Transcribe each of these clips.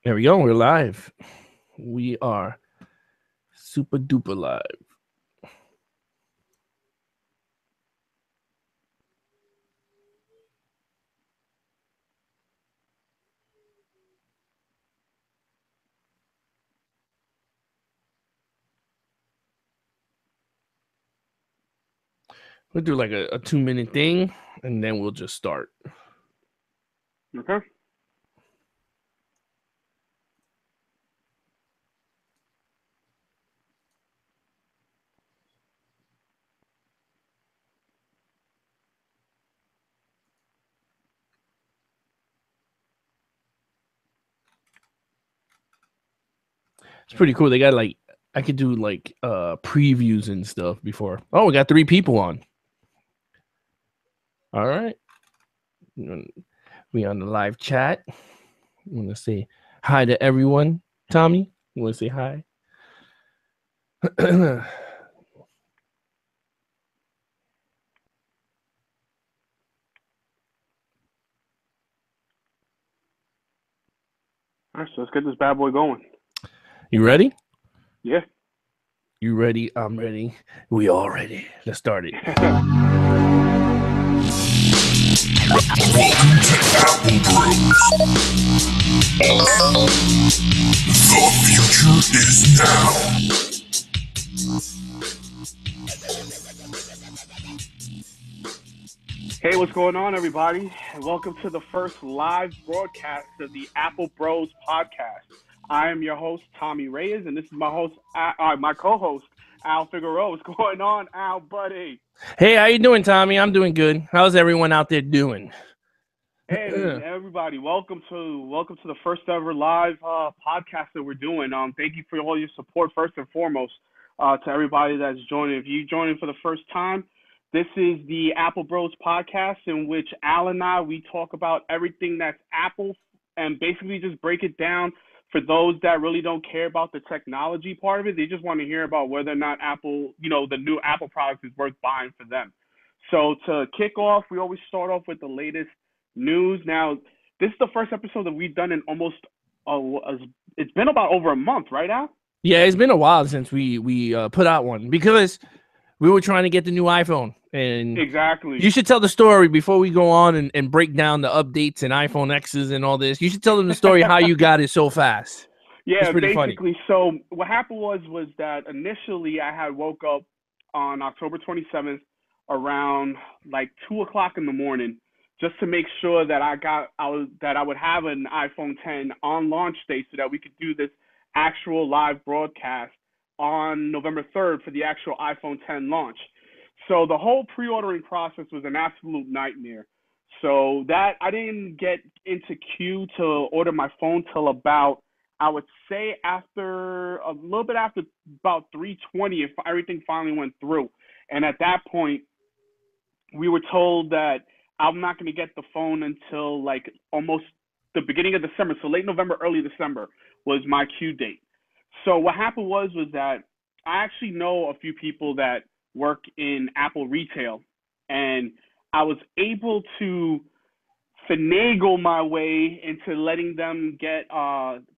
There we go. We're live. We are super duper live. We'll do like a 2 minute thing and then we'll just start. Okay. It's pretty cool. They got like, I could do like previews and stuff before. Oh, we got 3 people on. All right. We on the live chat. You want to say hi to everyone, Tommy? You want to say hi? All right, so let's get this bad boy going. You ready? Yeah. You ready? I'm ready. We all ready. Let's start it. Welcome to Apple Bros. The future is now. Hey, what's going on, everybody? And welcome to the first live broadcast of the Apple Bros podcast. I am your host, Tommy Reyes, and this is my co-host, Al Figueroa. What's going on, Al, buddy? Hey, how you doing, Tommy? I'm doing good. How's everyone out there doing? Hey, everybody! Welcome to the first ever live podcast that we're doing. Thank you for all your support, first and foremost, to everybody that's joining. If you joining for the first time, this is the Apple Bros podcast, in which Al and we talk about everything that's Apple, and basically just break it down for those that really don't care about the technology part of it. They just want to hear about whether or not Apple, the new Apple product is worth buying for them. So to kick off, we always start off with the latest news. Now, this is the first episode that we've done in almost it's been about over a month, right, Al? Yeah, it's been a while since we put out one because we were trying to get the new iPhone, and Exactly. you should tell the story before we go on and break down the updates and iPhone X's and all this. You should tell them the story how you got it so fast. It's Yeah, pretty funny. basically. So what happened was that initially I had woke up on October 27th around like 2 o'clock in the morning just to make sure that I would have an iPhone 10 on launch day so that we could do this actual live broadcast on November 3rd for the actual iPhone 10 launch. So the whole pre-ordering process was an absolute nightmare. So that I didn't get into queue to order my phone till about, I would say, after a little bit after about 3:20 if everything finally went through. And at that point, we were told that I'm not going to get the phone until like almost the beginning of December. So late November, early December was my queue date. So what happened was that I actually know a few people that work in Apple retail, and I was able to finagle my way into letting them get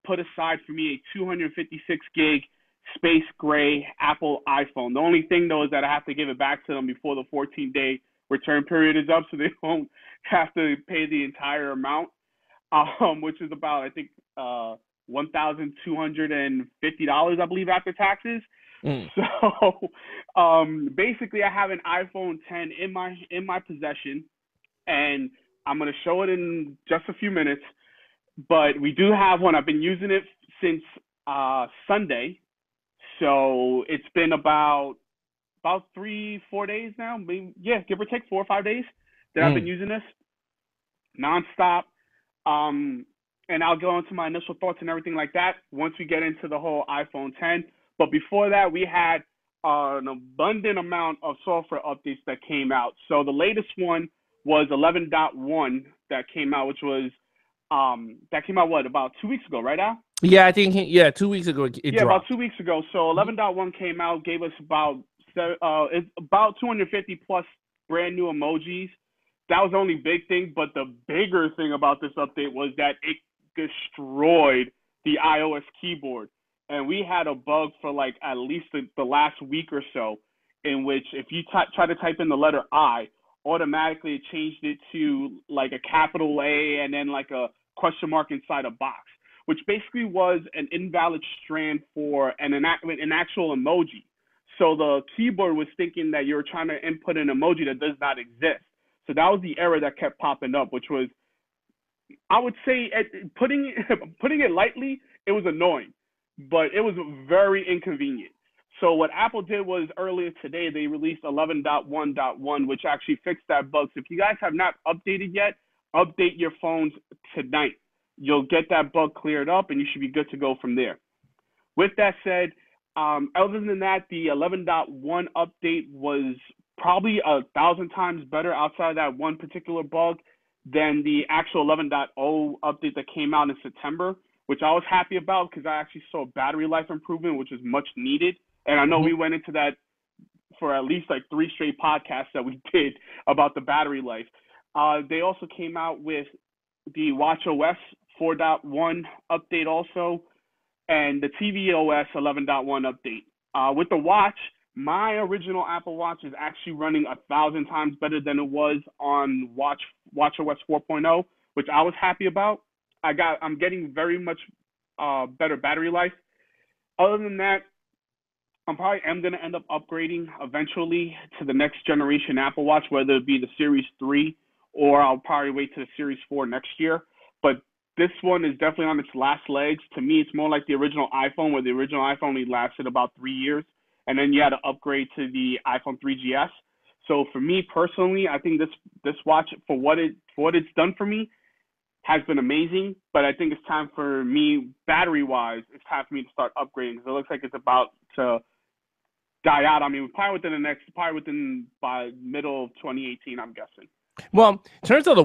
put aside for me a 256 gig space gray Apple iPhone. The only thing though is that I have to give it back to them before the 14-day return period is up, so they won't have to pay the entire amount, which is about, I think, $1,250, I believe, after taxes. Mm. So basically, I have an iPhone 10 in my possession, and I'm gonna show it in just a few minutes. But we do have one. I've been using it since Sunday, so it's been about 3-4 days now. Maybe, yeah, give or take 4 or 5 days that I've been Mm. using this nonstop. Um, and I'll go into my initial thoughts and everything like that once we get into the whole iPhone 10. But before that, we had an abundant amount of software updates that came out. So the latest one was 11.1 that came out, which was that came out what, about 2 weeks ago, right, Al? Yeah, I think 2 weeks ago it Yeah, about dropped. 2 weeks ago. So 11.1 came out, gave us it's about 250 plus brand new emojis. That was the only big thing, but the bigger thing about this update was that it destroyed the iOS keyboard, and we had a bug for like at least the last week or so, in which if you try to type in the letter I, automatically it changed it to like a capital A and then like a question mark inside a box, which basically was an invalid strand for an actual emoji. So the keyboard was thinking that you were trying to input an emoji that does not exist. So that was the error that kept popping up, which was, I would say, putting it lightly, it was annoying, but it was very inconvenient. So what Apple did was earlier today, they released 11.1.1, which actually fixed that bug. So if you guys have not updated yet, update your phones tonight. You'll get that bug cleared up, and you should be good to go from there. With that said, other than that, the 11.1 update was probably 1,000 times better outside of that one particular bug than the actual 11.0 update that came out in September, which I was happy about because I actually saw battery life improvement, which is much needed. And I know we went into that for at least like 3 straight podcasts that we did about the battery life. They also came out with the watchOS 4.1 update also, and the tvOS 11.1 update. With the watch, my original Apple Watch is actually running 1,000 times better than it was on watchOS 4.0, which I was happy about. I'm getting very much better battery life. Other than that, I'm probably going to end up upgrading eventually to the next generation Apple Watch, whether it be the Series 3 or I'll probably wait to the Series 4 next year. But this one is definitely on its last legs. To me, it's more like the original iPhone, where the original iPhone only lasted about 3 years, and then you had to upgrade to the iPhone 3GS. So for me personally, I think this watch, for what it's done for me, has been amazing. But I think it's time for me, battery-wise, it's time for me to start upgrading, because it looks like it's about to die out. I mean, probably within by middle of 2018, I'm guessing. Well, in terms of the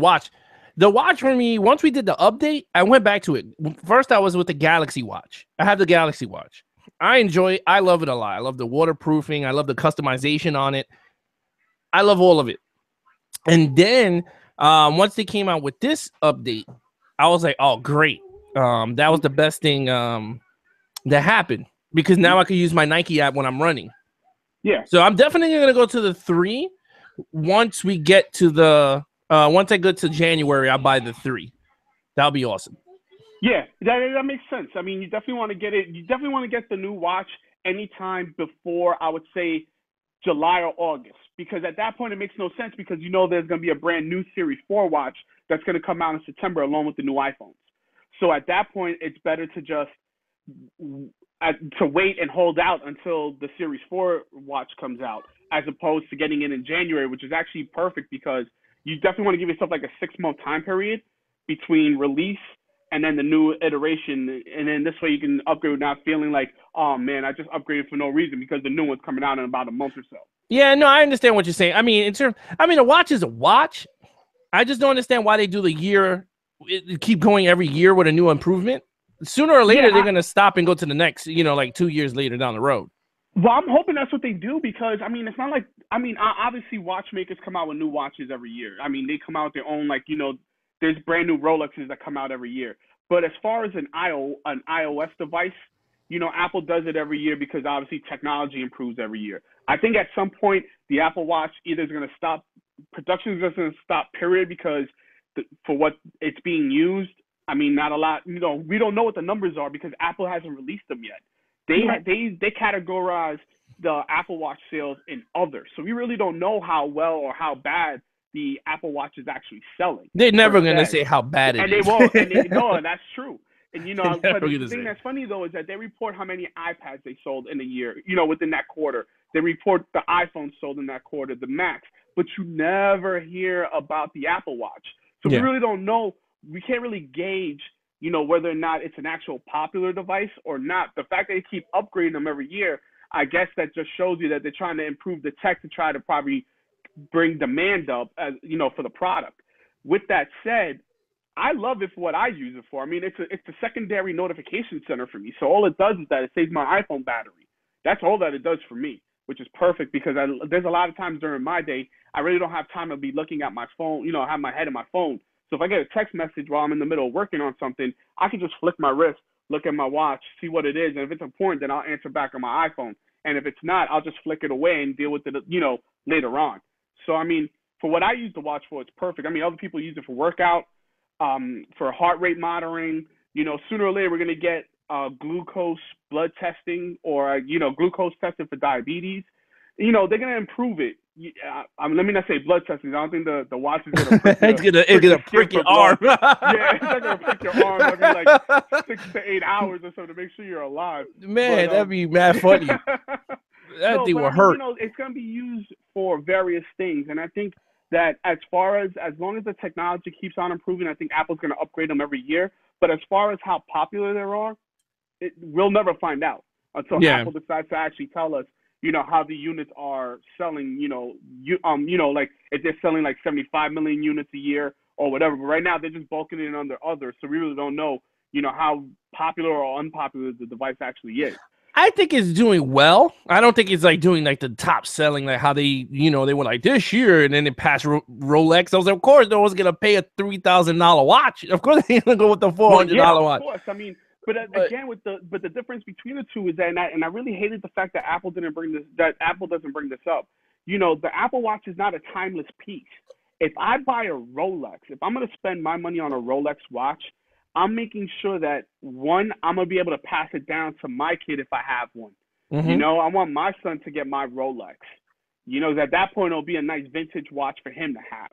watch for me, once we did the update, I went back to it. First, I was with the Galaxy Watch. I have the Galaxy Watch. I enjoy it. I love it a lot. I love the waterproofing. I love the customization on it. I love all of it. And then once they came out with this update, I was like, oh, great. That was the best thing that happened, because now I can use my Nike app when I'm running. Yeah. So I'm definitely going to go to the 3. Once we get to the once I go to January, I'll buy the 3. That'll be awesome. Yeah, that makes sense. I mean, you definitely want to get it. You definitely want to get the new watch anytime before, I would say, July or August, because at that point it makes no sense, because you know there's going to be a brand new Series 4 watch that's going to come out in September along with the new iPhones. So at that point, it's better to just to wait and hold out until the Series 4 watch comes out, as opposed to getting it in January, which is actually perfect, because you definitely want to give yourself like a 6-month time period between release and then the new iteration, and then this way you can upgrade without feeling like, oh man, I just upgraded for no reason, because the new one's coming out in about a month or so. Yeah, no, I understand what you're saying. I mean, a watch is a watch. I just don't understand why they do the year, keep going every year with a new improvement. Sooner or later, they're going to stop and go to the next, like 2 years later down the road. Well, I'm hoping that's what they do, because, I mean, it's not like, I mean, obviously watchmakers come out with new watches every year. I mean, they come out with their own, like, there's brand new Rolexes that come out every year. But as far as an iOS device, Apple does it every year, because obviously technology improves every year. I think at some point the Apple Watch either is going to stop, production is just going to stop, period, because for what it's being used, I mean, not a lot. We don't know what the numbers are, because Apple hasn't released them yet. They categorize the Apple Watch sales in other, so we really don't know how well or how bad the Apple Watch is actually selling. They're never going to say how bad it is. And they won't. No, that's true. And, but the thing say. That's funny, though, is that they report how many iPads they sold in a year, within that quarter. They report the iPhone sold in that quarter, the Macs, but you never hear about the Apple Watch. So we really don't know. We can't really gauge, whether or not it's an actual popular device or not. The fact that they keep upgrading them every year, I guess that just shows you that they're trying to improve the tech to try to probably bring demand up, as for the product. With that said, I love it for what I use it for. I mean, it's a secondary notification center for me. So all it does is that it saves my iPhone battery. That's all that it does for me, which is perfect, because there's a lot of times during my day I really don't have time to be looking at my phone, have my head in my phone. So if I get a text message while I'm in the middle of working on something, I can just flick my wrist, look at my watch, see what it is, and if it's important, then I'll answer back on my iPhone. And if it's not, I'll just flick it away and deal with it, later on. So I mean, for what I use the watch for, it's perfect. I mean, other people use it for workout, for heart rate monitoring. Sooner or later we're gonna get glucose blood testing, or glucose testing for diabetes. They're gonna improve it. Let me not say blood testing. I don't think the watch is gonna prick it's gonna prick your arm. Yeah, it's not gonna prick your arm every like 6 to 8 hours or so to make sure you're alive. Man, that'd be mad funny. That thing will hurt. It's gonna be used for various things, and I think that as long as the technology keeps on improving, I think Apple's gonna upgrade them every year. But as far as how popular they are, we'll never find out until Apple decides to actually tell us, how the units are selling, like if they're selling like 75 million units a year or whatever. But right now they're just bulking it under others, so we really don't know, how popular or unpopular the device actually is. I think it's doing well. I don't think it's like doing like the top selling, like how they, they were like this year and then it passed Rolex. I was like, of course, no one's gonna pay a $3,000 watch. Of course, they're gonna go with the $400 watch. Of course, I mean. But again, but the difference between the two is that, and I really hated the fact that Apple doesn't bring this up. The Apple Watch is not a timeless piece. If I buy a Rolex, if I'm going to spend my money on a Rolex watch, I'm making sure that, one, I'm going to be able to pass it down to my kid if I have one. Mm-hmm. I want my son to get my Rolex. At that point, it'll be a nice vintage watch for him to have.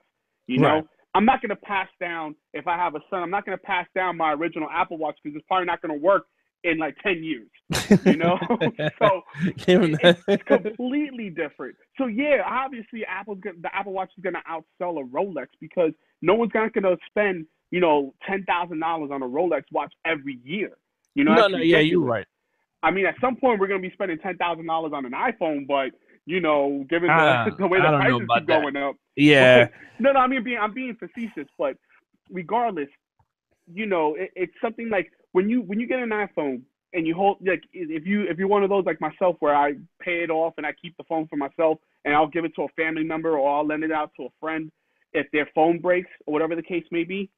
Right. I'm not going to pass down, if I have a son, I'm not going to pass down my original Apple Watch because it's probably not going to work in like 10 years, So it's completely different. So yeah, obviously the Apple Watch is going to outsell a Rolex because no one's not going to spend, $10,000 on a Rolex watch every year. Yeah, you're right. I mean, at some point we're going to be spending $10,000 on an iPhone, but given the way the prices keep going up. Yeah. No, I'm being facetious, but regardless, it's something like when you get an iPhone and you hold, like, if you're one of those like myself where I pay it off and I keep the phone for myself and I'll give it to a family member or I'll lend it out to a friend if their phone breaks or whatever the case may be.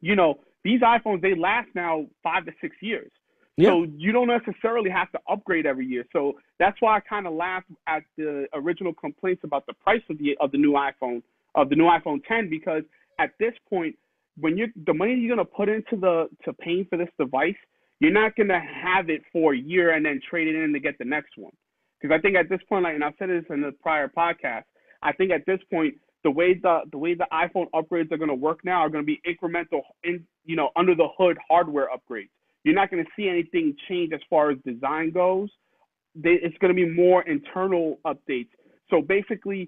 These iPhones, they last now 5 to 6 years. Yeah. So you don't necessarily have to upgrade every year. So that's why I kind of laughed at the original complaints about the price of the new iPhone 10, because at this point, when the money you're gonna put into paying for this device, you're not gonna have it for a year and then trade it in to get the next one. Because I think at this point, like, and I've said this in the prior podcast, I think at this point the way the iPhone upgrades are gonna work now are gonna be incremental, under the hood hardware upgrades. You're not going to see anything change as far as design goes. It's going to be more internal updates. So basically,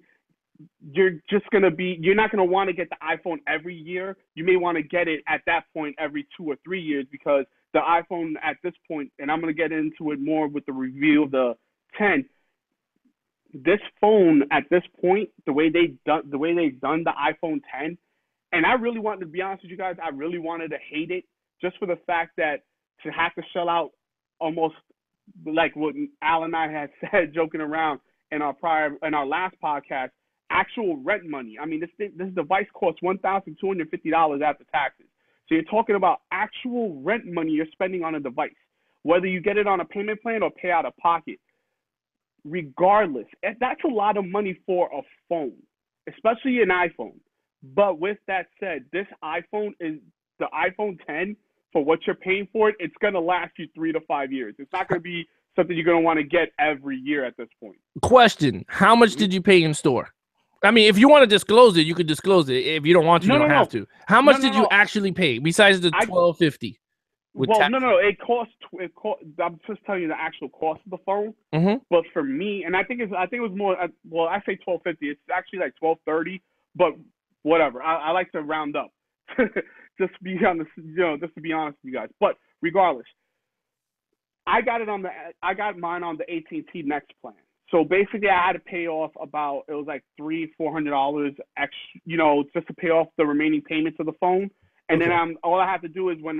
you're not going to want to get the iPhone every year. You may want to get it at that point every 2 or 3 years, because the iPhone at this point, and I'm going to get into it more with the review of the 10. This phone at this point, the way they've done the iPhone 10, and I really wanted to be honest with you guys, I really wanted to hate it just for the fact that to have to shell out almost like what Al and I had said, joking around in our last podcast, actual rent money. I mean, this device costs $1,250 after taxes. So you're talking about actual rent money you're spending on a device, whether you get it on a payment plan or pay out of pocket. Regardless, that's a lot of money for a phone, especially an iPhone. But with that said, this iPhone is the iPhone 10. For what you're paying for it, it's going to last you 3 to 5 years. It's not going to be something you're going to want to get every year at this point. Question: how much did you pay in store? I mean, if you want to disclose it, you could disclose it. If you don't want to, you don't have to. How much did you actually pay besides the $1,250? It cost. I'm just telling you the actual cost of the phone. Mm-hmm. But for me, and I think it was more. Well, I say $1,250. It's actually like $1,230. But whatever. I like to round up. Just to be honest with you guys. But regardless, I got mine on the AT&T Next plan. So basically, I had to pay off about, it was like $300-400 extra, just to pay off the remaining payments of the phone. And then all I have to do is when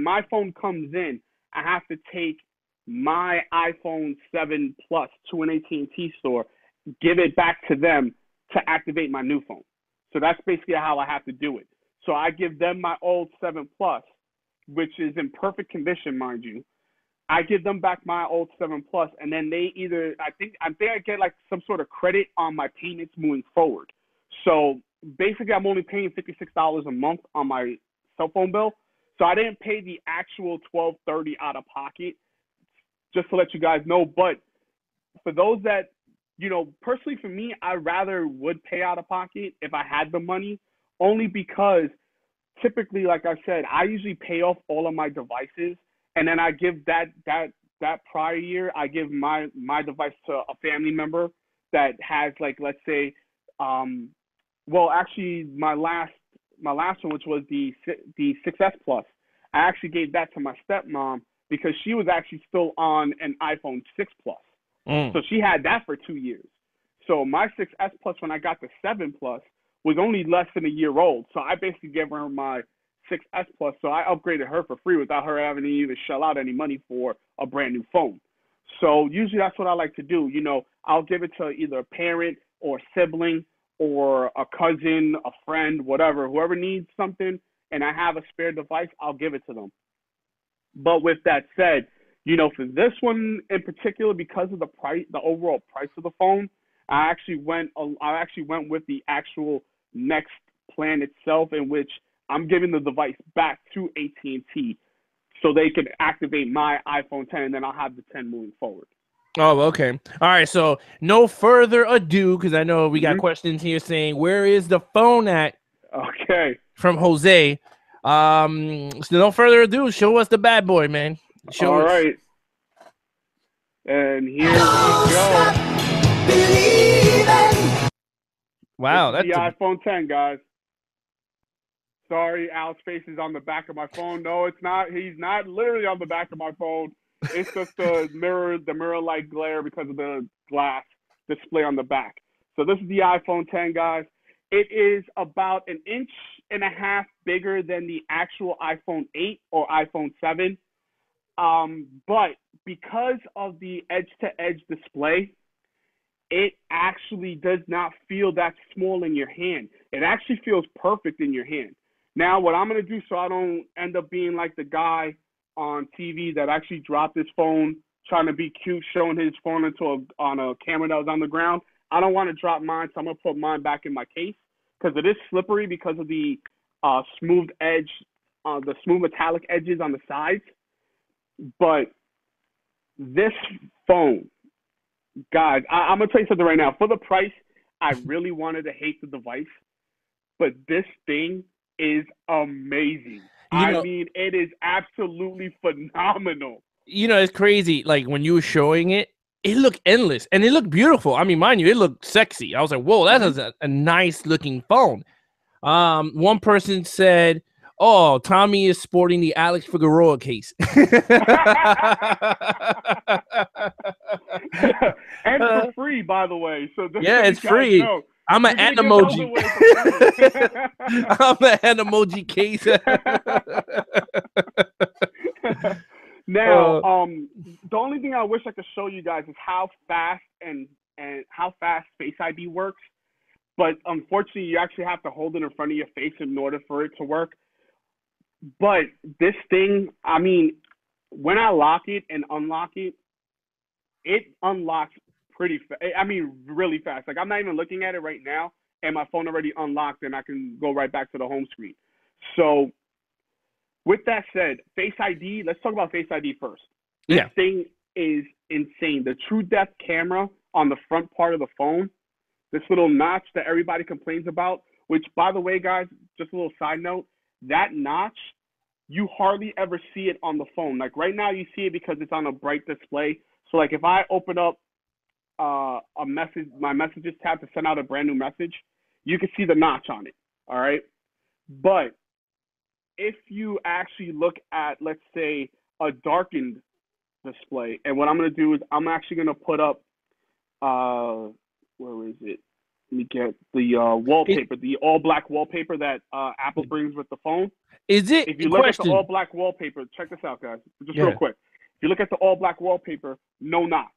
my phone comes in, I have to take my iPhone 7 Plus to an AT&T store, give it back to them to activate my new phone. So that's basically how I have to do it. So I give them my old 7 Plus, which is in perfect condition, mind you, I give them back my old 7 Plus, and then they either I think I get like some sort of credit on my payments moving forward. So basically, I'm only paying $56 a month on my cell phone bill. So I didn't pay the actual $12.30 out of pocket, just to let you guys know. But for those that, personally for me, I rather would pay out of pocket if I had the money, only because typically, like I said, I usually pay off all of my devices, and then I give that prior year, I give my device to a family member that has, like, let's say, actually my last one, which was the 6S Plus, I actually gave that to my stepmom because she was actually still on an iPhone 6 Plus. So she had that for 2 years. So my 6S Plus, when I got the 7 Plus, was only less than a year old. So I basically gave her my 6S Plus. So I upgraded her for free without her having to even shell out any money for a brand new phone. So usually that's what I like to do. I'll give it to either a parent or a sibling or a cousin, a friend, whatever. Whoever needs something and I have a spare device, I'll give it to them. But with that said, for this one in particular, because of the price, the overall price of the phone, I actually went with the actual next plan itself, in which I'm giving the device back to AT&T so they can activate my iPhone 10, and then I'll have the 10 moving forward. Oh, okay. All right. So no further ado, because I know we got questions here saying, where is the phone at? Okay. From Jose. So no further ado, show us the bad boy, man. Show us. Right. And here we go. Wow, that's the iPhone 10, guys. Sorry, Al's face is on the back of my phone. No, it's not. He's not literally on the back of my phone. It's just the mirror-like glare because of the glass display on the back. So this is the iPhone 10, guys. It is about 1.5 inches bigger than the actual iPhone 8 or iPhone 7. But because of the edge-to-edge display, it actually does not feel that small in your hand. It actually feels perfect in your hand. Now, what I'm going to do so I don't end up being like the guy on TV that actually dropped his phone trying to be cute, showing his phone on a camera that was on the ground, I don't want to drop mine, so I'm going to put mine back in my case because it is slippery because of the smooth edge, the smooth metallic edges on the sides. But this phone, guys, I'm going to tell you something right now. For the price, I really wanted to hate the device, but this thing is amazing. I mean, it is absolutely phenomenal. It's crazy. Like, when you were showing it, it looked endless and it looked beautiful. I mean, mind you, it looked sexy. I was like, whoa, that is a nice looking phone. One person said, oh, Tommy is sporting the Alex Figueroa case. And for free, by the way. So yeah, it's free. I'm an emoji. I'm an emoji case. Now, the only thing I wish I could show you guys is how fast and how fast Face ID works. But unfortunately, you actually have to hold it in front of your face in order for it to work. But this thing, I mean, when I lock it and unlock it, it unlocks pretty fast. I mean, really fast. Like, I'm not even looking at it right now, and my phone already unlocked, and I can go right back to the home screen. So, with that said, Face ID, let's talk about Face ID first. This thing is insane. The true depth camera on the front part of the phone, this little notch that everybody complains about, which, by the way, guys, just a little side note, that notch, you hardly ever see it on the phone. Like, right now, you see it because it's on a bright display. So, like, if I open up a message, my messages tab to send out a brand new message, you can see the notch on it, all right? But if you actually look at, let's say, a darkened display, and what I'm going to do is I'm actually going to put up, where is it? Let me get the wallpaper, the all-black wallpaper that Apple brings with the phone. Is it? If you look at the all-black wallpaper, check this out, guys, just real quick. If you look at the all-black wallpaper, no notch.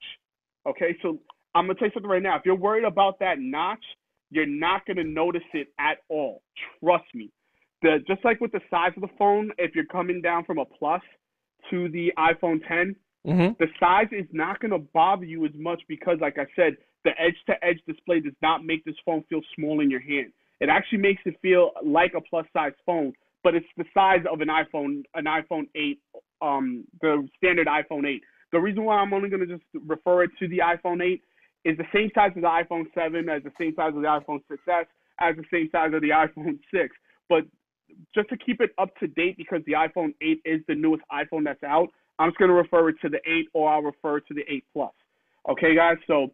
Okay, so I'm going to tell you something right now. If you're worried about that notch, you're not going to notice it at all. Trust me. just like with the size of the phone, if you're coming down from a Plus to the iPhone 10, the size is not going to bother you as much because, like I said, the edge-to-edge display does not make this phone feel small in your hand. It actually makes it feel like a plus-size phone, but it's the size of an iPhone 8, the standard iPhone 8. The reason why I'm only going to just refer it to the iPhone 8 is the same size as the iPhone 7, as the same size as the iPhone 6s, as the same size of the iPhone 6. But just to keep it up to date, because the iPhone 8 is the newest iPhone that's out, I'm just going to refer it to the 8, or I'll refer to the 8 Plus. Okay, guys? So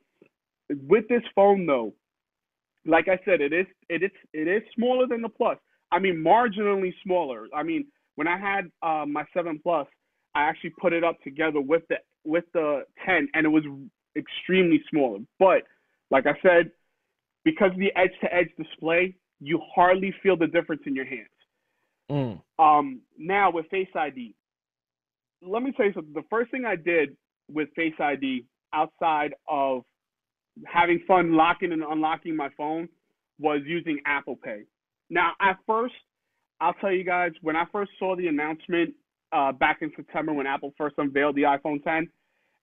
with this phone, though, like I said, it is smaller than the Plus. I mean, marginally smaller. I mean, when I had my 7 Plus, I actually put it up together with the 10, and it was extremely smaller. But like I said, because of the edge-to-edge display, you hardly feel the difference in your hands. Now with Face ID, let me tell you something. The first thing I did with Face ID, outside of having fun locking and unlocking my phone, was using Apple Pay. Now, at first, I'll tell you guys, when I first saw the announcement back in September when Apple first unveiled the iPhone 10,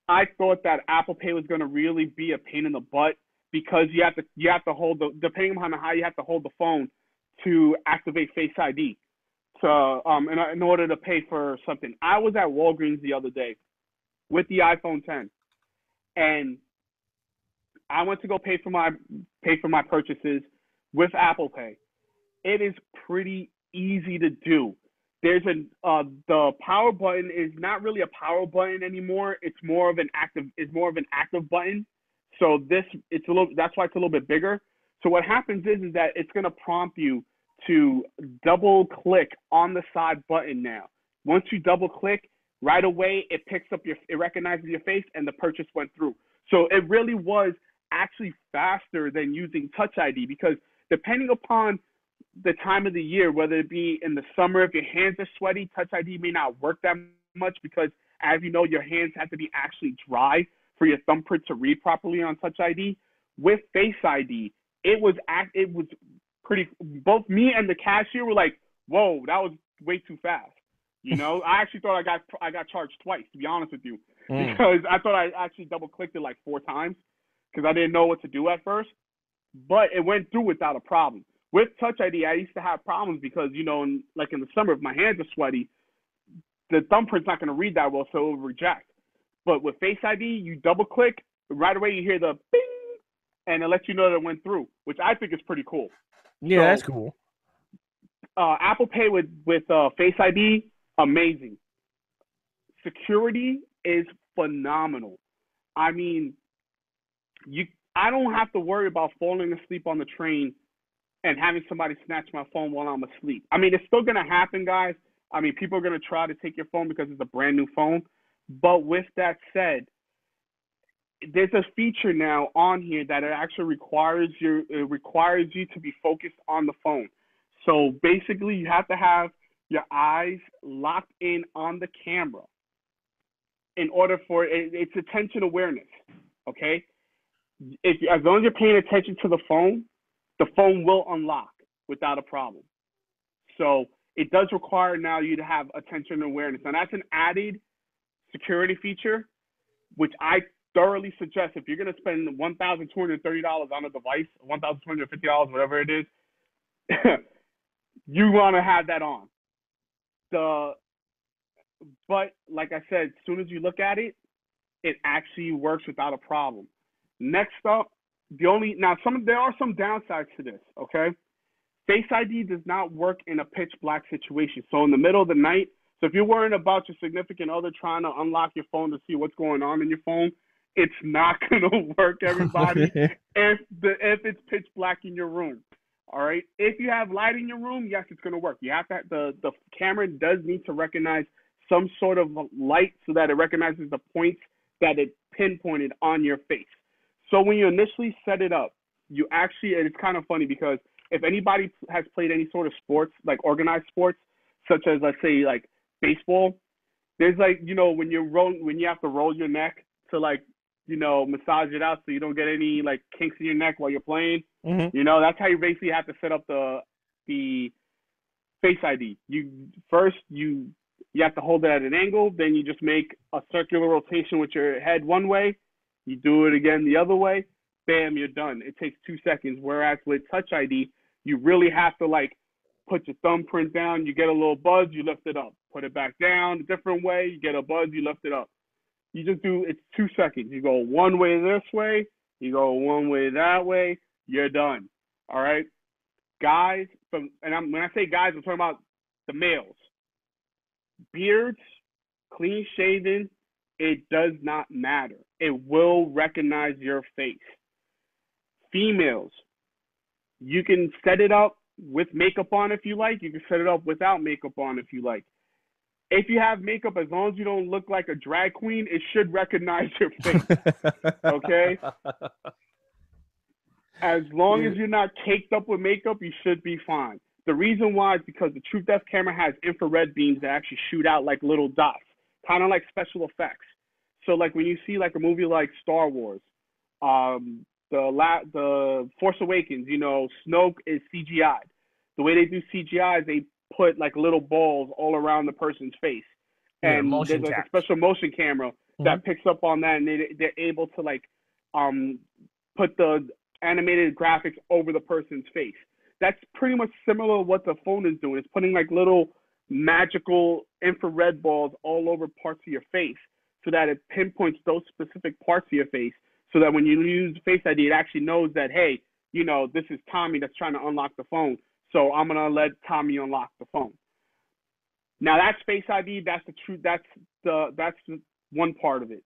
I thought that Apple Pay was going to really be a pain in the butt, because you have to hold depending on how you have to hold the phone to activate Face ID in order to pay for something. I was at Walgreens the other day with the iPhone 10, and I went to go pay for my purchases with Apple Pay. It is pretty easy to do. There's the power button is not really a power button anymore. It's more of an active button. So that's why it's a little bit bigger. So what happens is that it's going to prompt you to double click on the side button now. Once you double click, right away it recognizes your face, and the purchase went through. So it really was actually faster than using Touch ID, because depending upon the time of the year, whether it be in the summer, if your hands are sweaty, Touch ID may not work that much, because as you know, your hands have to be actually dry for your thumbprint to read properly on Touch ID. With Face ID, it was pretty. Both me and the cashier were like, "Whoa, that was way too fast." You know, I actually thought I got charged twice, to be honest with you, because I thought I actually double clicked it like 4 times because I didn't know what to do at first. But it went through without a problem. With Touch ID, I used to have problems because, you know, in the summer, if my hands are sweaty, the thumbprint's not going to read that well, so it will reject. But with Face ID, you double click, right away you hear the bing, and it lets you know that it went through, which I think is pretty cool. Yeah, that's cool. Apple Pay with Face ID, amazing. Security is phenomenal. I mean, I don't have to worry about falling asleep on the train and having somebody snatch my phone while I'm asleep. I mean, it's still going to happen, guys. I mean, people are going to try to take your phone because it's a brand new phone. But with that said, there's a feature now on here that it actually requires you to be focused on the phone. So basically, you have to have your eyes locked in on the camera in order for it's attention awareness. Okay, as long as you're paying attention to the phone will unlock without a problem. So it does require now you to have attention awareness. Now that's an added security feature, which I thoroughly suggest. If you're going to spend $1,230 on a device, $1,250, whatever it is, you want to have that on. But like I said, as soon as you look at it, it actually works without a problem. Next up, there are some downsides to this, okay? Face ID does not work in a pitch black situation. So in the middle of the night, so if you're worrying about your significant other trying to unlock your phone to see what's going on in your phone, it's not going to work, everybody, if it's pitch black in your room. All right? If you have light in your room, yes, it's going to work. You have to the camera does need to recognize some sort of light so that it recognizes the points that it pinpointed on your face. So when you initially set it up, and it's kind of funny because if anybody has played any sort of sports, like organized sports, such as, let's say, like baseball, there's like, you know, when you have to roll your neck to, like, you know, massage it out so you don't get any like kinks in your neck while you're playing. Mm-hmm. You know, that's how you basically have to set up the Face ID. You have to hold it at an angle, then you just make a circular rotation with your head one way. You do it again the other way. Bam, you're done. It takes 2 seconds. Whereas with Touch ID, you really have to like put your thumbprint down. You get a little buzz, you lift it up. Put it back down a different way. You get a buzz, you lift it up. You just do it's 2 seconds. You go one way this way, you go one way that way. You're done. All right, guys. When I say guys, I'm talking about the males. Beards, clean shaven, it does not matter. It will recognize your face. Females, you can set it up with makeup on if you like. You can set it up without makeup on if you like. If you have makeup, as long as you don't look like a drag queen, it should recognize your face. Okay? As long as you're not caked up with makeup, you should be fine. The reason why is because the True Depth camera has infrared beams that actually shoot out like little dots, kind of like special effects. So like when you see like a movie like Star Wars, the Force Awakens, you know, Snoke is CGI'd. The way they do CGI is they put like little balls all around the person's face, and there's like a special motion camera that picks up on that, and they're able to like put the animated graphics over the person's face. That's pretty much similar to what the phone is doing. It's putting like little magical infrared balls all over parts of your face so that it pinpoints those specific parts of your face, so that when you use Face ID, it actually knows that, hey, you know, this is Tommy that's trying to unlock the phone, so I'm going to let Tommy unlock the phone. Now that's Face ID. That's the one part of it.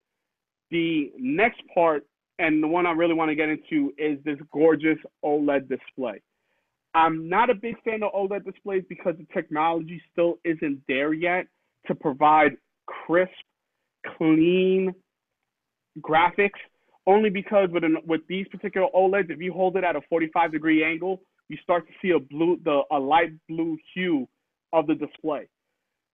The next part, and the one I really want to get into, is this gorgeous OLED display. I'm not a big fan of OLED displays because the technology still isn't there yet to provide crisp, clean graphics. Only because with these particular OLEDs, if you hold it at a 45-degree angle, you start to see a light blue hue of the display.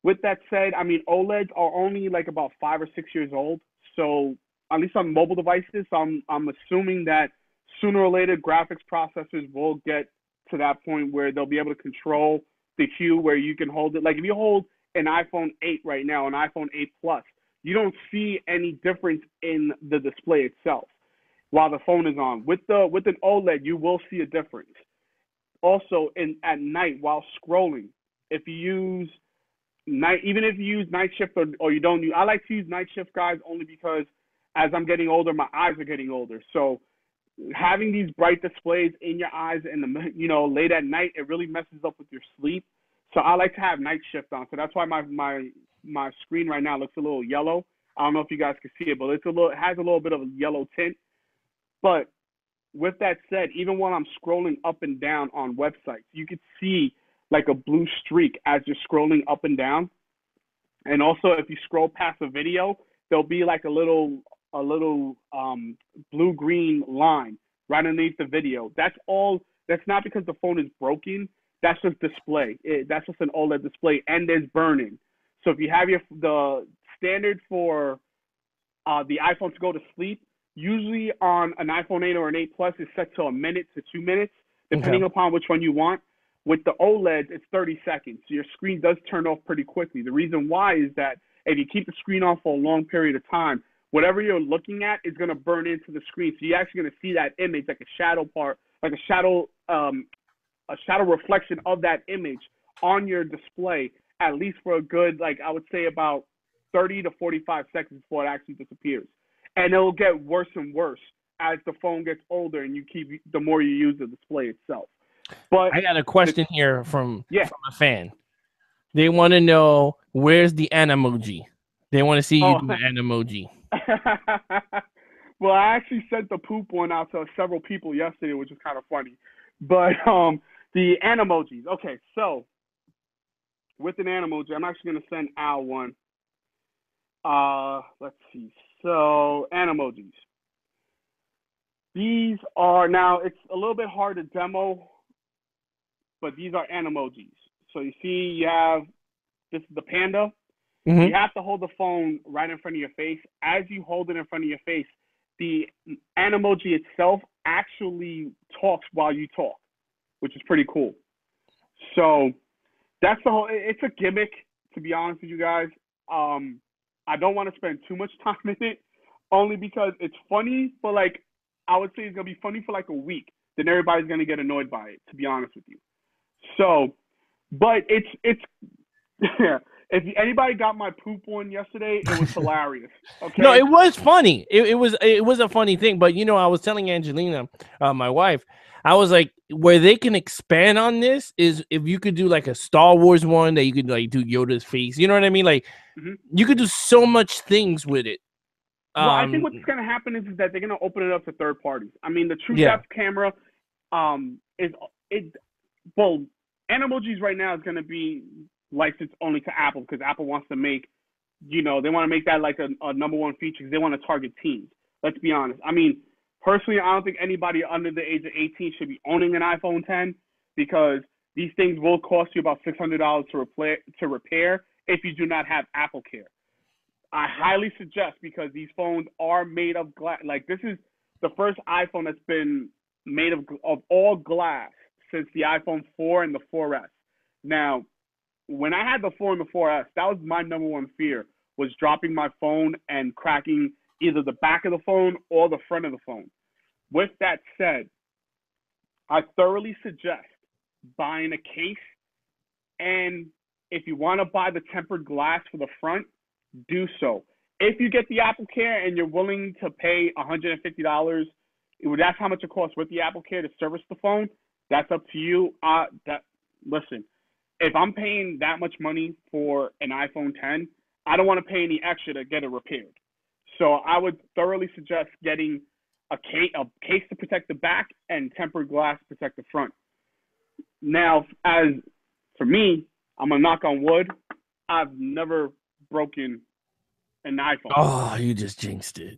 With that said, I mean, OLEDs are only like about 5 or 6 years old. So at least on mobile devices, I'm assuming that sooner or later graphics processors will get to that point where they'll be able to control the hue where you can hold it. Like if you hold an iPhone 8 right now, an iPhone 8 Plus, you don't see any difference in the display itself while the phone is on. With an OLED, you will see a difference. Also, at night while scrolling, if you use even if you use night shift or you don't use, I like to use night shift, guys, only because as I'm getting older, my eyes are getting older. So having these bright displays in your eyes late at night, it really messes up with your sleep. So I like to have night shift on. So that's why my screen right now looks a little yellow. I don't know if you guys can see it, but it has a little bit of a yellow tint. But with that said, even while I'm scrolling up and down on websites, you could see like a blue streak as you're scrolling up and down. And also, if you scroll past a video, there'll be like a little blue-green line right underneath the video. That's not because the phone is broken. That's just display. That's just an OLED display, and there's burning. So if you have the standard for the iPhone to go to sleep, usually on an iPhone 8 or an 8 Plus, is set to a minute to 2 minutes, depending upon which one you want. With the OLED, it's 30 seconds. So your screen does turn off pretty quickly. The reason why is that if you keep the screen on for a long period of time, whatever you're looking at is going to burn into the screen. So you're actually going to see that image like a shadow reflection of that image on your display, at least for a good, like I would say about 30 to 45 seconds before it actually disappears. And it'll get worse and worse as the phone gets older and the more you use the display itself. But I got a question here from a fan. They want to know, where's the Animoji? They want to see you do an Animoji. Well, I actually sent the poop one out to several people yesterday, which is kind of funny. But the Animojis. Okay, so with an Animoji, I'm actually going to send Al one. Let's see. So Animojis. These are, now it's a little bit hard to demo, but these are Animojis. So you see, this is the panda. Mm-hmm. You have to hold the phone right in front of your face. As you hold it in front of your face, the Animoji itself actually talks while you talk, which is pretty cool. So That's the whole. It's a gimmick, to be honest with you guys. I don't want to spend too much time in it, only because it's funny. But like, I would say it's gonna be funny for like a week. Then everybody's gonna get annoyed by it. To be honest with you. So, but it's yeah. If anybody got my poop one yesterday, it was hilarious. No, Okay. it was funny. It was a funny thing. But I was telling Angelina, my wife, I was like, where they can expand on this is if you could do like a Star Wars one that you could like do Yoda's face. You know what I mean? Like hmm you could do so much things with it. Well, I think Um, what's gonna happen is that they're gonna open it up to third parties. I mean, the True yeah. Depth camera, is it. Well, Animojis right now is gonna be licensed only to Apple because Apple wants to make, they want to make that like a number one feature because they want to target teens. Let's be honest. I mean, personally, I don't think anybody under the age of 18 should be owning an iPhone 10 because these things will cost you about $600 to repair if you do not have Apple Care. I highly suggest because these phones are made of glass. Like this is the first iPhone that's been made of all glass since the iPhone 4 and the 4S. Now, when I had the 4 and the 4S, that was my number one fear was dropping my phone and cracking either the back of the phone or the front of the phone. With that said, I thoroughly suggest buying a case, and if you want to buy the tempered glass for the front, do so. If you get the Apple Care and you're willing to pay $150, that's how much it costs with the Apple Care to service the phone. That's up to you. Listen, if I'm paying that much money for an iPhone 10, I don't want to pay any extra to get it repaired. So I would thoroughly suggest getting a case to protect the back and tempered glass to protect the front. Now, as for me, I'm gonna knock on wood. I've never broken an iPhone. Oh, you just jinxed it.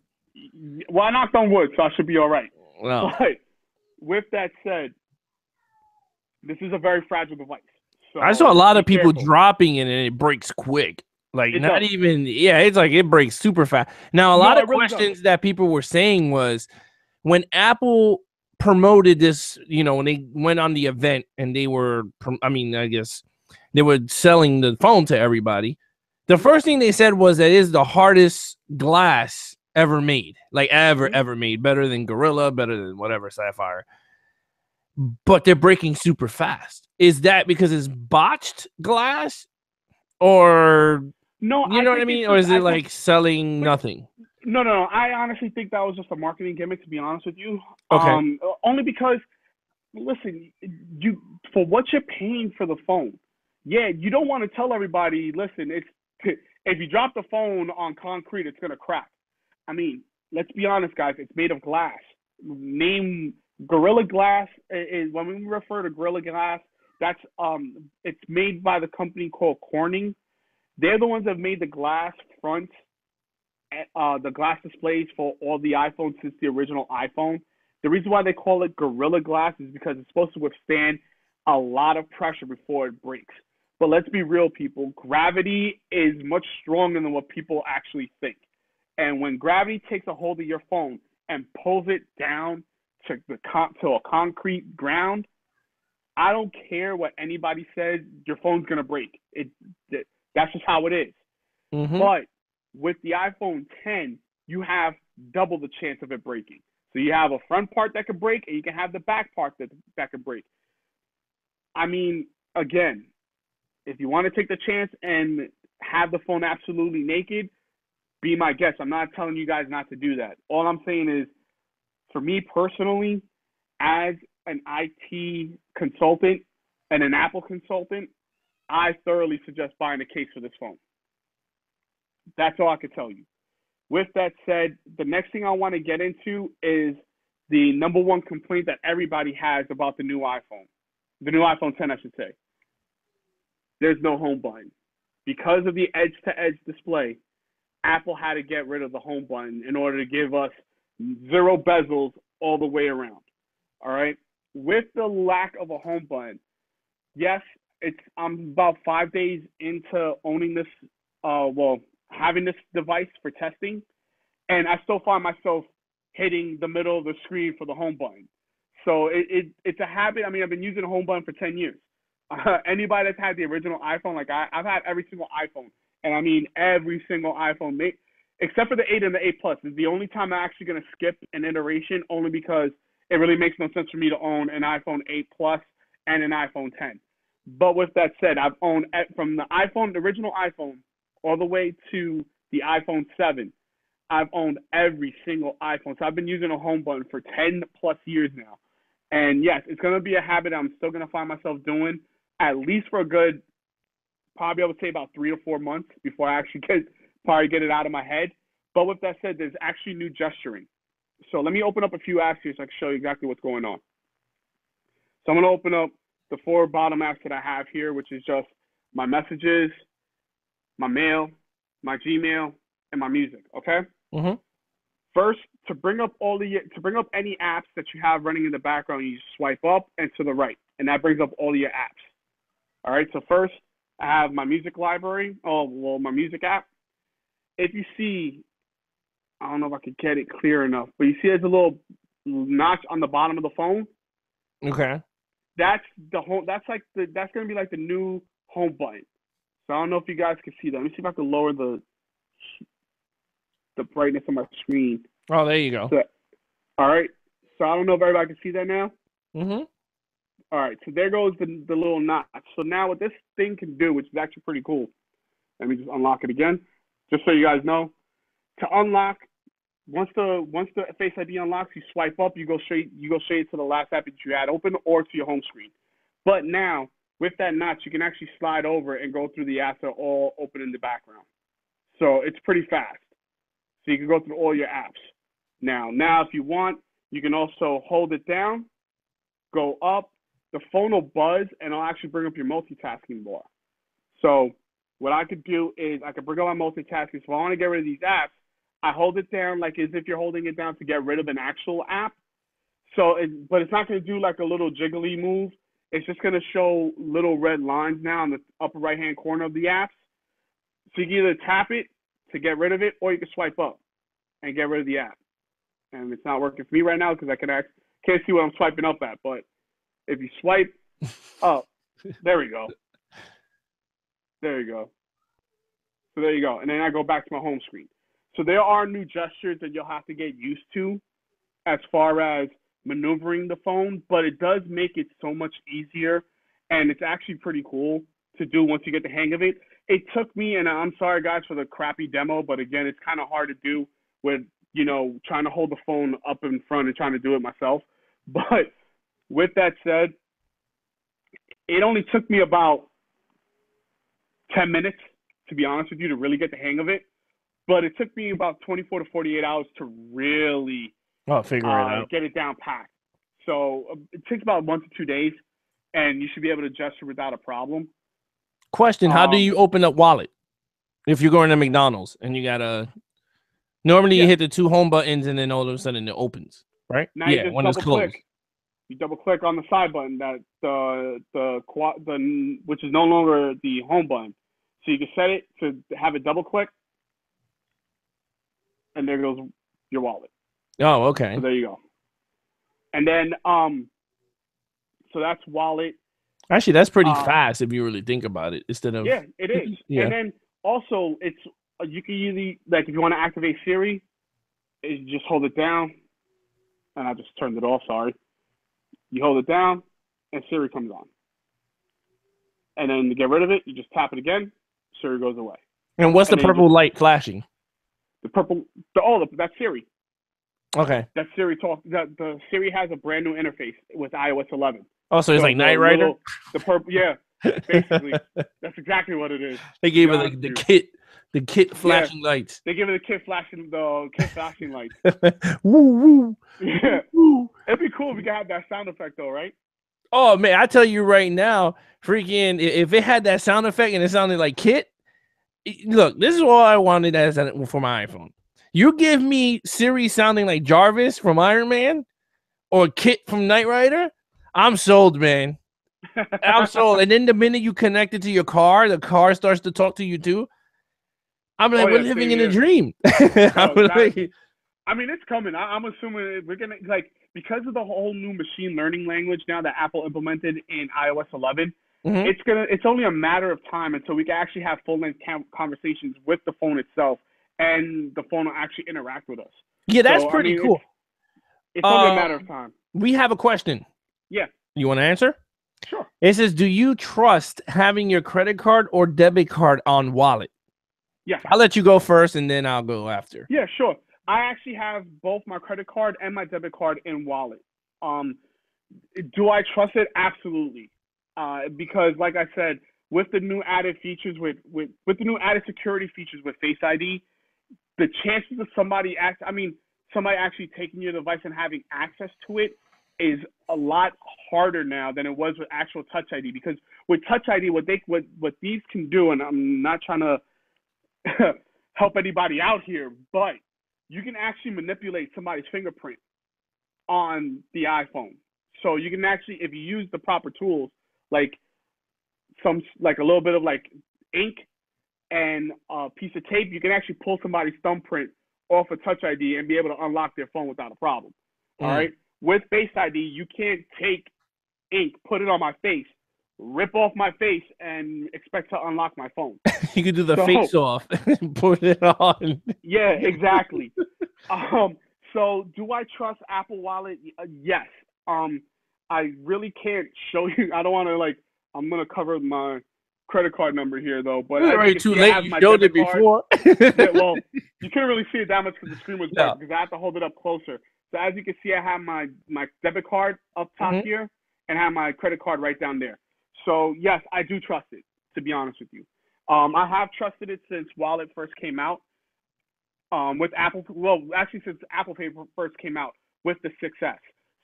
Well, I knocked on wood, so I should be all right. Well, But with that said, this is a very fragile device. I saw a So lot be of people careful. dropping it and it breaks quick. Like It not does. even, yeah, it's like it breaks super fast. Now, a lot No, of it really does. questions that people were saying was when Apple promoted this, when they went on the event and they were, I guess they were selling the phone to everybody. The first thing they said was that it is the hardest glass ever made, like Mm-hmm. ever made, better than Gorilla, better than whatever Sapphire. But they're breaking super fast. Is that because it's botched glass, or No, you I know what I think it's mean, or just is it like selling but nothing? no. I honestly think that was just a marketing gimmick. To be honest with you, Okay. only because listen, you for what you're paying for the phone. Yeah, you don't want to tell everybody. Listen, it's if you drop the phone on concrete, it's gonna crack. I mean, let's be honest, guys. It's made of glass. Name Gorilla Glass is when we refer to Gorilla Glass. That's it's made by the company called Corning. They're the ones that have made the glass front, the glass displays for all the iPhones since the original iPhone. The reason why they call it Gorilla Glass is because it's supposed to withstand a lot of pressure before it breaks. But let's be real, people. Gravity is much stronger than what people actually think. And when gravity takes a hold of your phone and pulls it down to a concrete ground, I don't care what anybody says. Your phone's gonna break. That's just how it is. Mm-hmm. But with the iPhone 10, you have double the chance of it breaking. So you have a front part that could break, and you can have the back part that could break. I mean, again, if you want to take the chance and have the phone absolutely naked, be my guest. I'm not telling you guys not to do that. All I'm saying is, for me personally, as an IT consultant and an Apple consultant, I thoroughly suggest buying a case for this phone. That's all I can tell you. With that said, the next thing I want to get into is the number one complaint that everybody has about the new iPhone 10, I should say. There's no home button. Because of the edge to edge display, Apple had to get rid of the home button in order to give us zero bezels all the way around. All right. With the lack of a home button, yes, I'm about 5 days into owning this, having this device for testing, and I still find myself hitting the middle of the screen for the home button. So it's a habit. I mean, I've been using a home button for 10 years. Anybody that's had the original iPhone, like I've had every single iPhone, and I mean every single iPhone, except for the 8 and the 8 Plus. Is the only time I'm actually going to skip an iteration, only because it really makes no sense for me to own an iPhone 8 Plus and an iPhone 10. But with that said, I've owned from the original iPhone, all the way to the iPhone 7. I've owned every single iPhone. So I've been using a home button for 10 plus years now. And yes, it's going to be a habit I'm still going to find myself doing at least for a good, probably I would say about 3 to 4 months before I actually get it out of my head. But with that said, there's actually new gesturing. So let me open up a few apps here so I can show you exactly what's going on. So I'm going to open up the 4 bottom apps that I have here, which is just my messages, my mail, my Gmail, and my music. Okay. Mm-hmm. First, to bring up any apps that you have running in the background, you swipe up and to the right, and that brings up all your apps. All right. So first, I have my music library. My music app. If you see, I don't know if I could get it clear enough, but you see there's a little notch on the bottom of the phone. Okay. That's the home. That's gonna be like the new home button. So I don't know if you guys can see that. Let me see if I can lower the brightness on my screen. Oh, there you go. So, all right. So I don't know if everybody can see that now. Mm-hmm. All right. So there goes the little notch. So now what this thing can do, which is actually pretty cool. Let me just unlock it again, just so you guys know. To unlock, once the Face ID unlocks, you swipe up, you go straight to the last app that you had open or to your home screen. But now with that notch, you can actually slide over and go through the apps that are all open in the background. So it's pretty fast. So you can go through all your apps. Now if you want, you can also hold it down, go up, the phone will buzz, and it'll actually bring up your multitasking bar. So what I could do is I could bring up my multitasking. So if I want to get rid of these apps, I hold it down like as if you're holding it down to get rid of an actual app. But it's not going to do like a little jiggly move. It's just going to show little red lines now in the upper right-hand corner of the apps. So you can either tap it to get rid of it, or you can swipe up and get rid of the app. And it's not working for me right now because I can't see what I'm swiping up at. But if you swipe up, there we go. There you go. So there you go. And then I go back to my home screen. So there are new gestures that you'll have to get used to as far as maneuvering the phone, but it does make it so much easier, and it's actually pretty cool to do once you get the hang of it. It took me, and I'm sorry guys for the crappy demo, but again, it's kind of hard to do with, trying to hold the phone up in front and trying to do it myself. But with that said, it only took me about 10 minutes, to be honest with you, to really get the hang of it. But it took me about 24 to 48 hours to really figure it out. Get it down packed. So it takes about 1 to 2 days, and you should be able to gesture without a problem. Question: how do you open up Wallet if you're going to McDonald's and you gotta? Normally, you hit the 2 home buttons, and then all of a sudden it opens, right? Now you just when it's closed. You double click on the side button that which is no longer the home button. So you can set it to have it double click, and there goes your wallet. Oh, okay. So there you go. And then so that's wallet. Actually, that's pretty fast if you really think about it. Instead of it is. Yeah. And then also it's you can usually, like, if you want to activate Siri, you just hold it down, and I just turned it off. Sorry. You hold it down, and Siri comes on. And then to get rid of it, you just tap it again. Siri goes away. And what's the purple light flashing? The purple, that's Siri. Okay. That's Siri talk. The Siri has a brand new interface with iOS 11. Oh, so it's like Knight Rider. The purple, yeah. Basically, that's exactly what it is. They gave her the kit flashing lights. They give her the kit flashing lights. Woo woo. Yeah. Woo. It'd be cool if we could have that sound effect though, right? Oh man, I tell you right now, freaking if it had that sound effect and it sounded like Kit, look, this is all I wanted for my iPhone. You give me Siri sounding like Jarvis from Iron Man or Kit from Knight Rider, I'm sold, man. I'm sold. And then the minute you connect it to your car, the car starts to talk to you too. I'm like, we're living in a dream. I mean, it's coming. I'm assuming we're gonna because of the whole new machine learning language now that Apple implemented in iOS 11. Mhm. It's only a matter of time until we can actually have full length conversations with the phone itself, and the phone will actually interact with us. Yeah, that's So I pretty mean, cool. it's only a matter of time. We have a question. Yeah, You want to answer? sure. It says, do you trust having your credit card or debit card on wallet? Yes. I'll let you go first, and then I'll go after. Yeah, sure. I actually have both my credit card and my debit card in wallet. Um, do I trust it? Absolutely. Because like I said, with the new added features, with the new added security features with Face ID, the chances of somebody actually taking your device and having access to it is a lot harder now than it was with actual Touch ID. Because with Touch ID, what these can do, and I'm not trying to help anybody out here, but you can actually manipulate somebody's fingerprint on the iPhone. So you can actually, if you use the proper tools, like a little bit of like ink and a piece of tape, you can actually pull somebody's thumbprint off a Touch ID and be able to unlock their phone without a problem. All right. With Face ID, you can't take ink, put it on my face, rip off my face, and expect to unlock my phone. You can do the face off and put it on. Yeah, exactly. So do I trust Apple Wallet? Yes. I really can't show you. I don't want to I'm gonna cover my credit card number here though. But It's already too late. You showed it before. Yeah, well, you couldn't really see it that much because the screen was dark because I have to hold it up closer. So as you can see, I have my debit card up top here and have my credit card right down there. So yes, I do trust it. To be honest with you, I have trusted it since Wallet first came out. With Apple, well, actually since Apple Pay first came out with the 6S.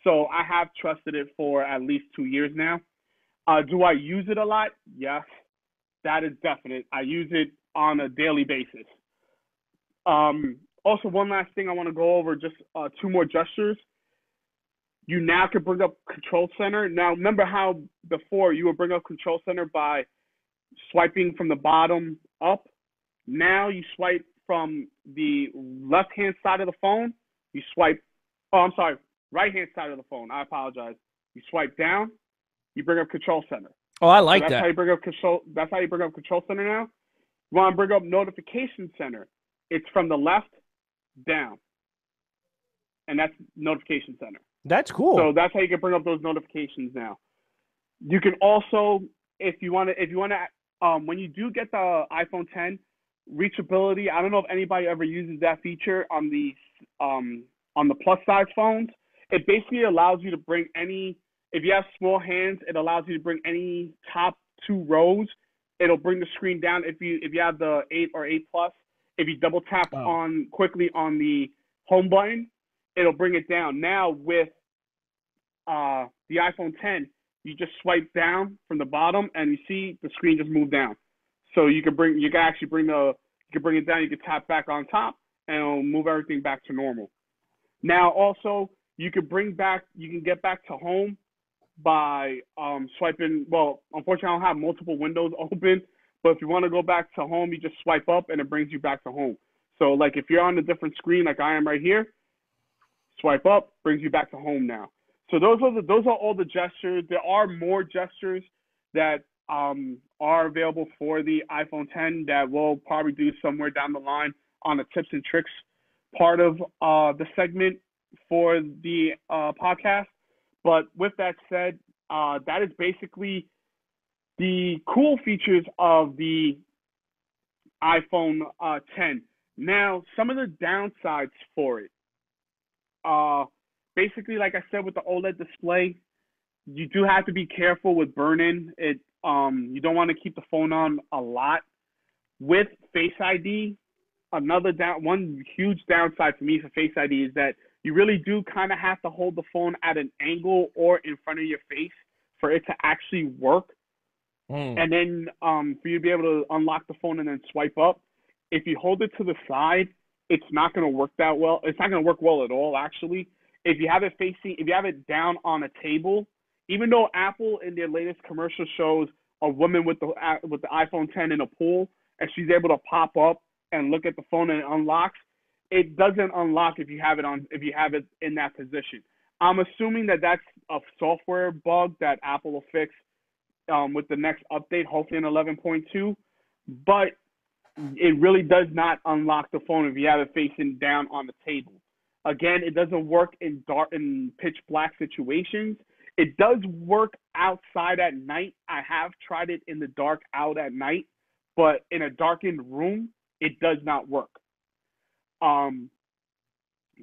So I have trusted it for at least 2 years now. Do I use it a lot? Yes, that is definite. I use it on a daily basis. Also, one last thing I want to go over, just 2 more gestures. You now can bring up Control Center. Now, remember how before you would bring up Control Center by swiping from the bottom up? Now you swipe from the left-hand side of the phone. You swipe, right-hand side of the phone. I apologize. You swipe down. You bring up Control Center. Oh, I like that's that. How you bring up control. That's how you bring up Control Center now. You want to bring up Notification Center. It's from the left down, and that's Notification Center. That's cool. So that's how you can bring up those notifications now. You can also, if you want to, when you do get the iPhone 10, reachability. I don't know if anybody ever uses that feature on the plus size phones. It basically allows you to bring any. If you have small hands, it allows you to bring any top 2 rows. It'll bring the screen down if you have the 8 or 8 Plus. If you double tap quickly on the home button, it'll bring it down. Now with the iPhone 10, you just swipe down from the bottom and you see the screen just move down. So you can bring it down. You can tap back on top and it'll move everything back to normal. Now also you can get back to home by swiping. Well, unfortunately, I don't have multiple windows open, but if you want to go back to home, you just swipe up and it brings you back to home. So like if you're on a different screen like I am right here, swipe up, brings you back to home now. So those are all the gestures. There are more gestures that are available for the iPhone 10 that we'll probably do somewhere down the line on the tips and tricks part of the segment for the podcast. But with that said, that is basically the cool features of the iPhone 10. Now, some of the downsides for it. Basically, like I said, with the OLED display, you do have to be careful with burn-in. You don't want to keep the phone on a lot. With Face ID, one huge downside for me for Face ID is that you really do kind of have to hold the phone at an angle or in front of your face for it to actually work. And then for you to be able to unlock the phone and then swipe up, if you hold it to the side, it's not going to work that well. It's not going to work well at all, actually. If you have it down on a table, even though Apple in their latest commercial shows a woman with the iPhone 10 in a pool and she's able to pop up and look at the phone and it unlocks, it doesn't unlock if you have it in that position. I'm assuming that that's a software bug that Apple will fix with the next update, hopefully in 11.2. But it really does not unlock the phone if you have it facing down on the table. Again, it doesn't work in dark and pitch black situations. It does work outside at night. I have tried it in the dark out at night, but in a darkened room, it does not work.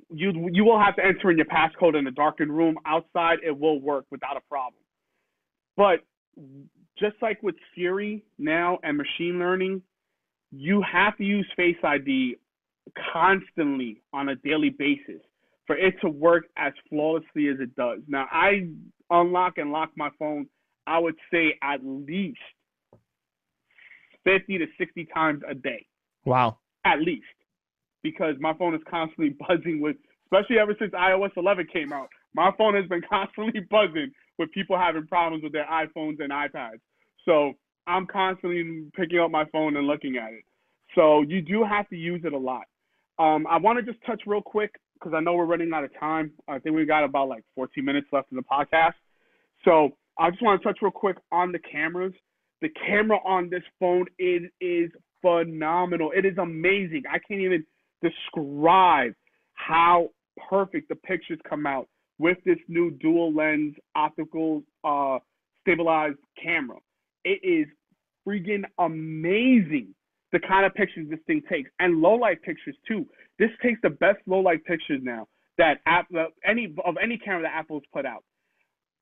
You will have to enter in your passcode in a darkened room. Outside, it will work without a problem. But just like with Siri now and machine learning, you have to use Face ID constantly on a daily basis for it to work as flawlessly as it does. Now, I unlock and lock my phone, I would say at least 50 to 60 times a day. Wow. At least. Because my phone is constantly buzzing with, especially ever since iOS 11 came out, my phone has been constantly buzzing with people having problems with their iPhones and iPads. So I'm constantly picking up my phone and looking at it. So you do have to use it a lot. I want to just touch real quick because I know we're running out of time. I think we got about like 14 minutes left in the podcast. So I just want to touch real quick on the cameras. The camera on this phone is phenomenal. It is amazing. I can't even describe how perfect the pictures come out with this new dual lens optical stabilized camera. It is freaking amazing the kind of pictures this thing takes, and low light pictures too. This takes the best low light pictures now that any camera that Apple's put out.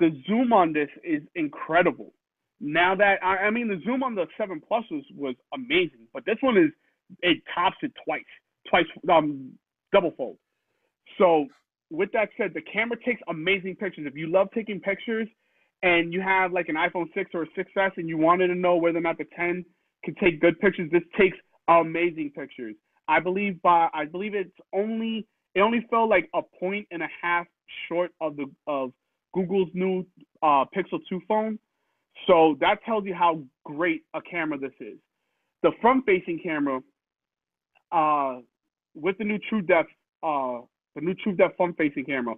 The zoom on this is incredible. Now that I mean the zoom on the 7 Plus was amazing, but this one it tops it twice double fold. So with that said, the camera takes amazing pictures. If you love taking pictures and you have like an iPhone 6 or a 6S and you wanted to know whether or not the 10 can take good pictures, this takes amazing pictures. I believe it only fell like a point and a half short of Google's new Pixel 2 phone. So that tells you how great a camera this is. The front-facing camera, with the new True Depth front-facing camera,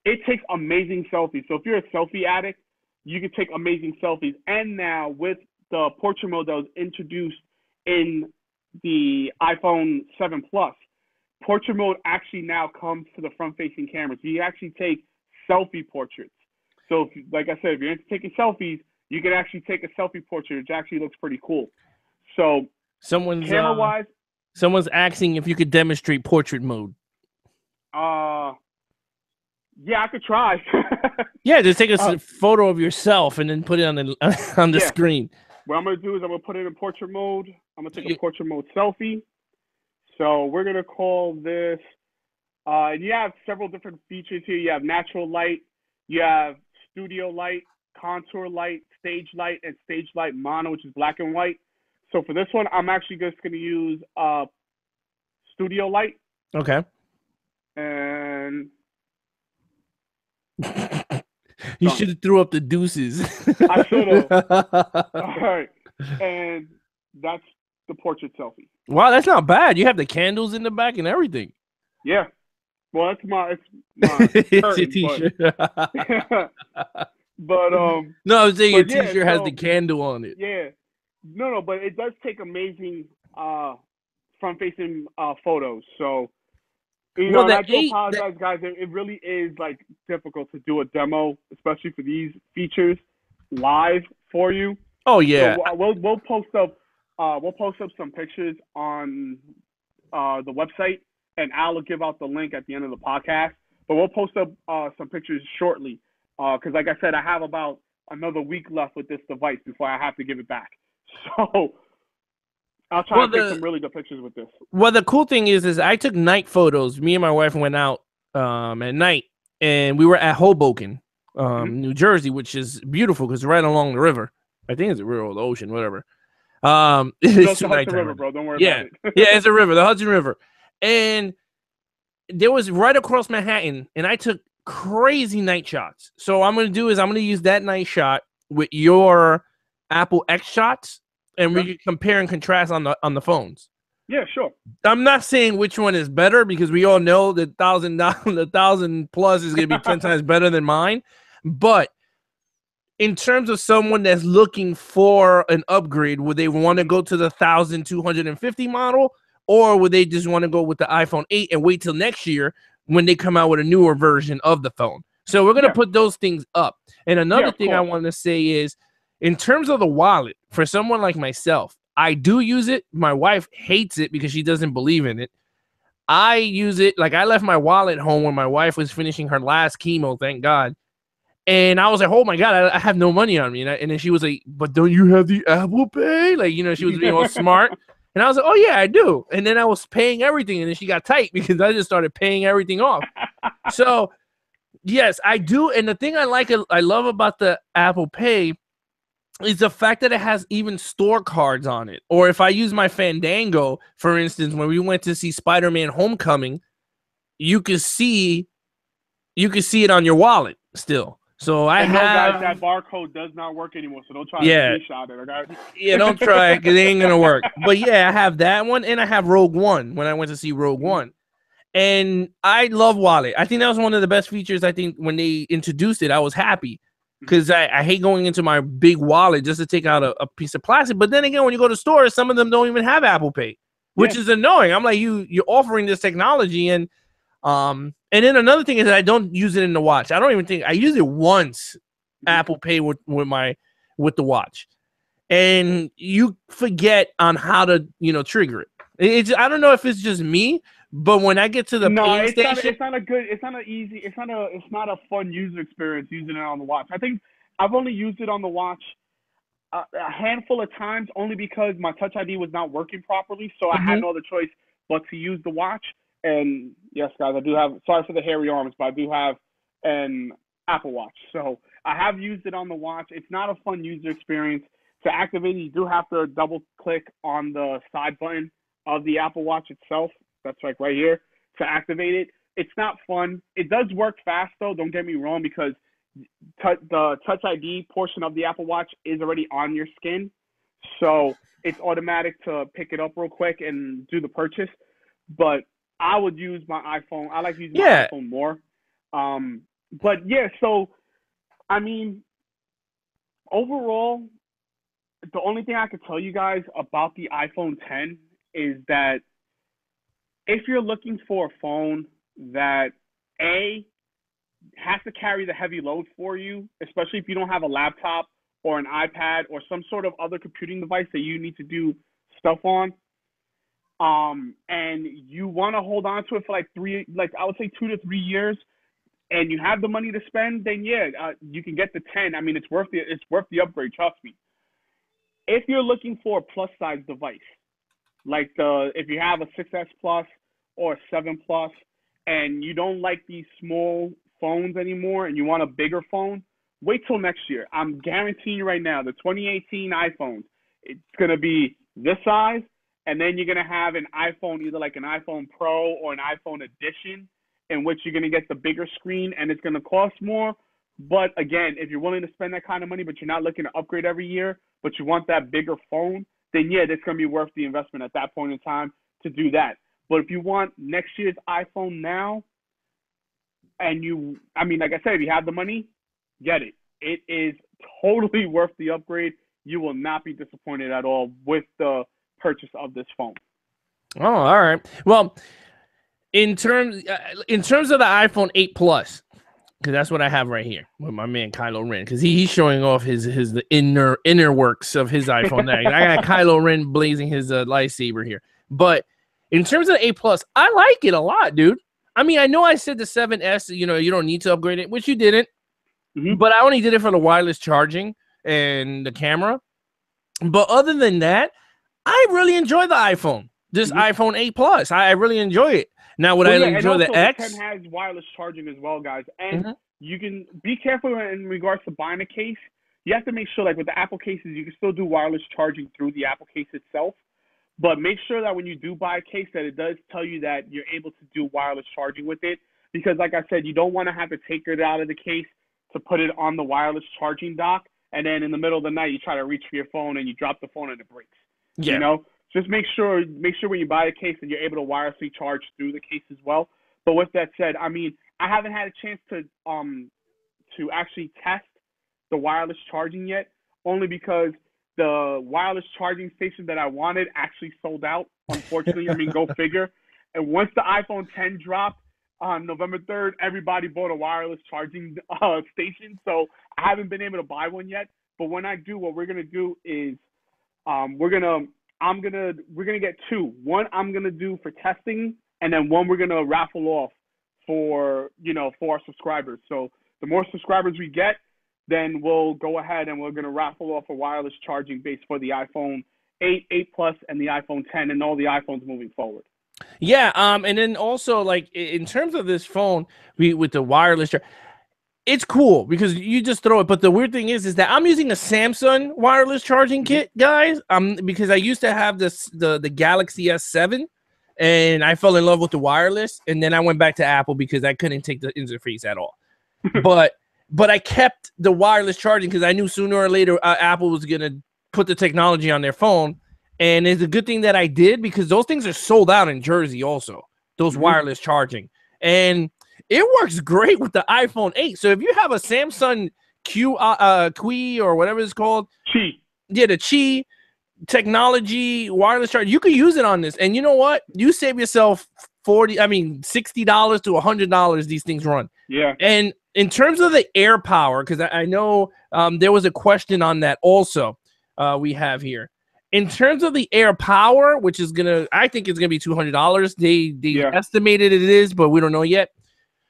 it takes amazing selfies. So if you're a selfie addict, you can take amazing selfies. And now with the portrait mode that was introduced in the iPhone 7 Plus, portrait mode actually now comes to the front-facing camera. So you actually take selfie portraits. So, like I said, if you're into taking selfies, you can actually take a selfie portrait, which actually looks pretty cool. So, camera-wise, someone's asking if you could demonstrate portrait mode. Yeah, I could try. Yeah, just take a photo of yourself and then put it on the screen. What I'm gonna do is I'm gonna put it in portrait mode. I'm gonna take a portrait mode selfie. So we're gonna call this. You have several different features here. You have natural light, you have studio light, contour light, stage light, and stage light mono, which is black and white. So for this one, I'm actually just gonna use studio light. Okay. And you should have threw up the deuces. I should have. All right, and that's the portrait selfie. Wow, that's not bad. You have the candles in the back and everything. Yeah. Well, it's my it's curtain, your t-shirt. But no, I was saying your t-shirt has the candle on it. Yeah. No, but it does take amazing front-facing photos. So you know, I do apologize, guys. It really is like difficult to do a demo, especially for these features, live for you. Oh yeah. So we'll post up some pictures on the website, and Al will give out the link at the end of the podcast. But we'll post up some pictures shortly, because like I said, I have about another week left with this device before I have to give it back. So I'll try to take some really good pictures with this. Well, the cool thing is I took night photos. Me and my wife went out at night, and we were at Hoboken, New Jersey, which is beautiful because it's right along the river. I think it's a river or the ocean, whatever. It's the Hudson River, bro. Don't worry about it. Yeah, it's a river, the Hudson River. And there was right across Manhattan, and I took crazy night shots. So what I'm going to do is I'm going to use that night shot with your Apple X shots, and we can compare and contrast on the phones. Yeah, sure. I'm not saying which one is better because we all know that the 1,000 plus is going to be 10 times better than mine. But in terms of someone that's looking for an upgrade, would they want to go to the 1,250 model, or would they just want to go with the iPhone 8 and wait till next year when they come out with a newer version of the phone? So we're gonna put those things up. And another thing I want to say is, in terms of the wallet, for someone like myself, I do use it. My wife hates it because she doesn't believe in it. I use it. Like, I left my wallet home when my wife was finishing her last chemo, thank God. And I was like, oh my God, I have no money on me. And then she was like, but don't you have the Apple Pay? Like, you know, she was being all smart. And I was like, oh yeah, I do. And then I was paying everything. And then she got tight because I just started paying everything off. So yes, I do. And the thing I love about the Apple Pay is the fact that it has even store cards on it. Or if I use my Fandango, for instance, when we went to see Spider-Man Homecoming, you could see it on your wallet still. So I have, guys, that barcode does not work anymore, so don't try to screenshot it, okay? Yeah, don't try it because it ain't gonna work. But yeah, I have that one, and I have Rogue One when I went to see Rogue One. And I love Wallet. I think that was one of the best features. I think when they introduced it, I was happy because I hate going into my big wallet just to take out a piece of plastic. But then again, when you go to stores, some of them don't even have Apple Pay, which is annoying. I'm like, you're offering this technology, and then another thing is that I don't use it in the watch. I don't even think I use it once. Apple Pay with the watch, and you forget on how to trigger it. I don't know if it's just me. But when I get to the pay station, it's not a fun user experience using it on the watch. I think I've only used it on the watch a handful of times, only because my Touch ID was not working properly, so I had no other choice but to use the watch. And yes, guys, I do have. Sorry for the hairy arms, but I do have an Apple Watch, so I have used it on the watch. It's not a fun user experience. To activate it, you do have to double click on the side button of the Apple Watch itself. That's like right here to activate it. It's not fun. It does work fast though. Don't get me wrong, because the Touch ID portion of the Apple Watch is already on your skin, so it's automatic to pick it up real quick and do the purchase. But I would use my iPhone. I like using my iPhone more. But yeah, so I mean, overall, the only thing I could tell you guys about the iPhone 10 is that if you're looking for a phone that has to carry the heavy load for you, especially if you don't have a laptop or an iPad or some sort of other computing device that you need to do stuff on, and you want to hold on to it for I would say 2 to 3 years, and you have the money to spend, then you can get the 10. I mean, it's worth the upgrade, trust me. If you're looking for a plus size device, like if you have a 6S Plus or a 7 Plus, and you don't like these small phones anymore and you want a bigger phone, wait till next year. I'm guaranteeing you right now, the 2018 iPhones, it's going to be this size, and then you're going to have an iPhone, either like an iPhone Pro or an iPhone Edition, in which you're going to get the bigger screen, and it's going to cost more. But again, if you're willing to spend that kind of money, but you're not looking to upgrade every year, but you want that bigger phone, then that's going to be worth the investment at that point in time to do that. But if you want next year's iPhone now, and like I said, if you have the money, get it. It is totally worth the upgrade. You will not be disappointed at all with the purchase of this phone. Oh, all right. Well, in terms of the iPhone 8 Plus, because that's what I have right here with my man Kylo Ren, because he's showing off the inner works of his iPhone. I got Kylo Ren blazing his lightsaber here. But in terms of the 8 Plus, I like it a lot, dude. I mean, I know I said the 7S, you don't need to upgrade it, which you didn't. But I only did it for the wireless charging and the camera. But other than that, I really enjoy the iPhone. This iPhone 8 Plus, I really enjoy it. Now, would I enjoy the X? The 10 has wireless charging as well, guys. And you can be careful in regards to buying a case. You have to make sure, like with the Apple cases, you can still do wireless charging through the Apple case itself. But make sure that when you do buy a case, that it does tell you that you're able to do wireless charging with it. Because like I said, you don't want to have to take it out of the case to put it on the wireless charging dock. And then in the middle of the night, you try to reach for your phone and you drop the phone and it breaks. Yeah. Just make sure when you buy a case that you're able to wirelessly charge through the case as well. But with that said, I mean, I haven't had a chance to actually test the wireless charging yet, only because the wireless charging station that I wanted actually sold out. Unfortunately, I mean, go figure. And once the iPhone 10 dropped on November 3rd, everybody bought a wireless charging station. So I haven't been able to buy one yet. But when I do, what we're gonna do is we're gonna get two. One I'm gonna do for testing, and then one we're gonna raffle off for our subscribers. So the more subscribers we get, then we'll go ahead and we're gonna raffle off a wireless charging base for the iPhone 8, 8 Plus, and the iPhone 10, and all the iPhones moving forward. Yeah, and then also like in terms of this phone, with the wireless charge, it's cool because you just throw it. But the weird thing is that I'm using a Samsung wireless charging kit, guys. Because I used to have the Galaxy S7, and I fell in love with the wireless, and then I went back to Apple because I couldn't take the interface at all. but I kept the wireless charging because I knew sooner or later Apple was gonna put the technology on their phone. And it's a good thing that I did because those things are sold out in Jersey also, those wireless charging. And it works great with the iPhone 8. So if you have a Samsung Qi or whatever it's called. Qi. Yeah, the Qi technology wireless charge, you could use it on this. And you know what? You save yourself $60 to $100 these things run. Yeah. And in terms of the air power, because I know there was a question on that also we have here. In terms of the air power, which is I think it's gonna be $200. They estimated it is, but we don't know yet.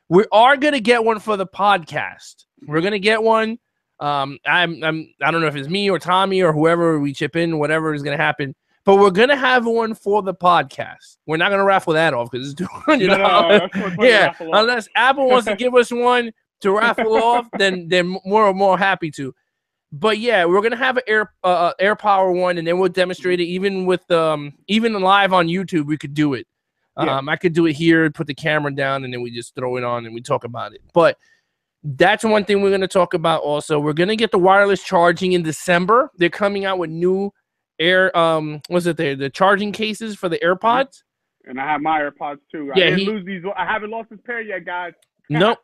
We are gonna get one for the podcast. We're gonna get one. I don't know if it's me or Tommy or whoever we chip in, whatever is gonna happen. But we're gonna have one for the podcast. We're not gonna raffle that off because it's $200. No, yeah, unless Apple wants to give us one to raffle off, then more happy to. But yeah, we're gonna have an air power one, and then we'll demonstrate it even with even live on YouTube. We could do it. I could do it here, put the camera down, and then we just throw it on and we talk about it. But that's one thing we're gonna talk about. Also, we're gonna get the wireless charging in December. They're coming out with new the charging cases for the AirPods. And I have my AirPods too. Yeah, I didn't lose these. I haven't lost this pair yet, guys. Nope.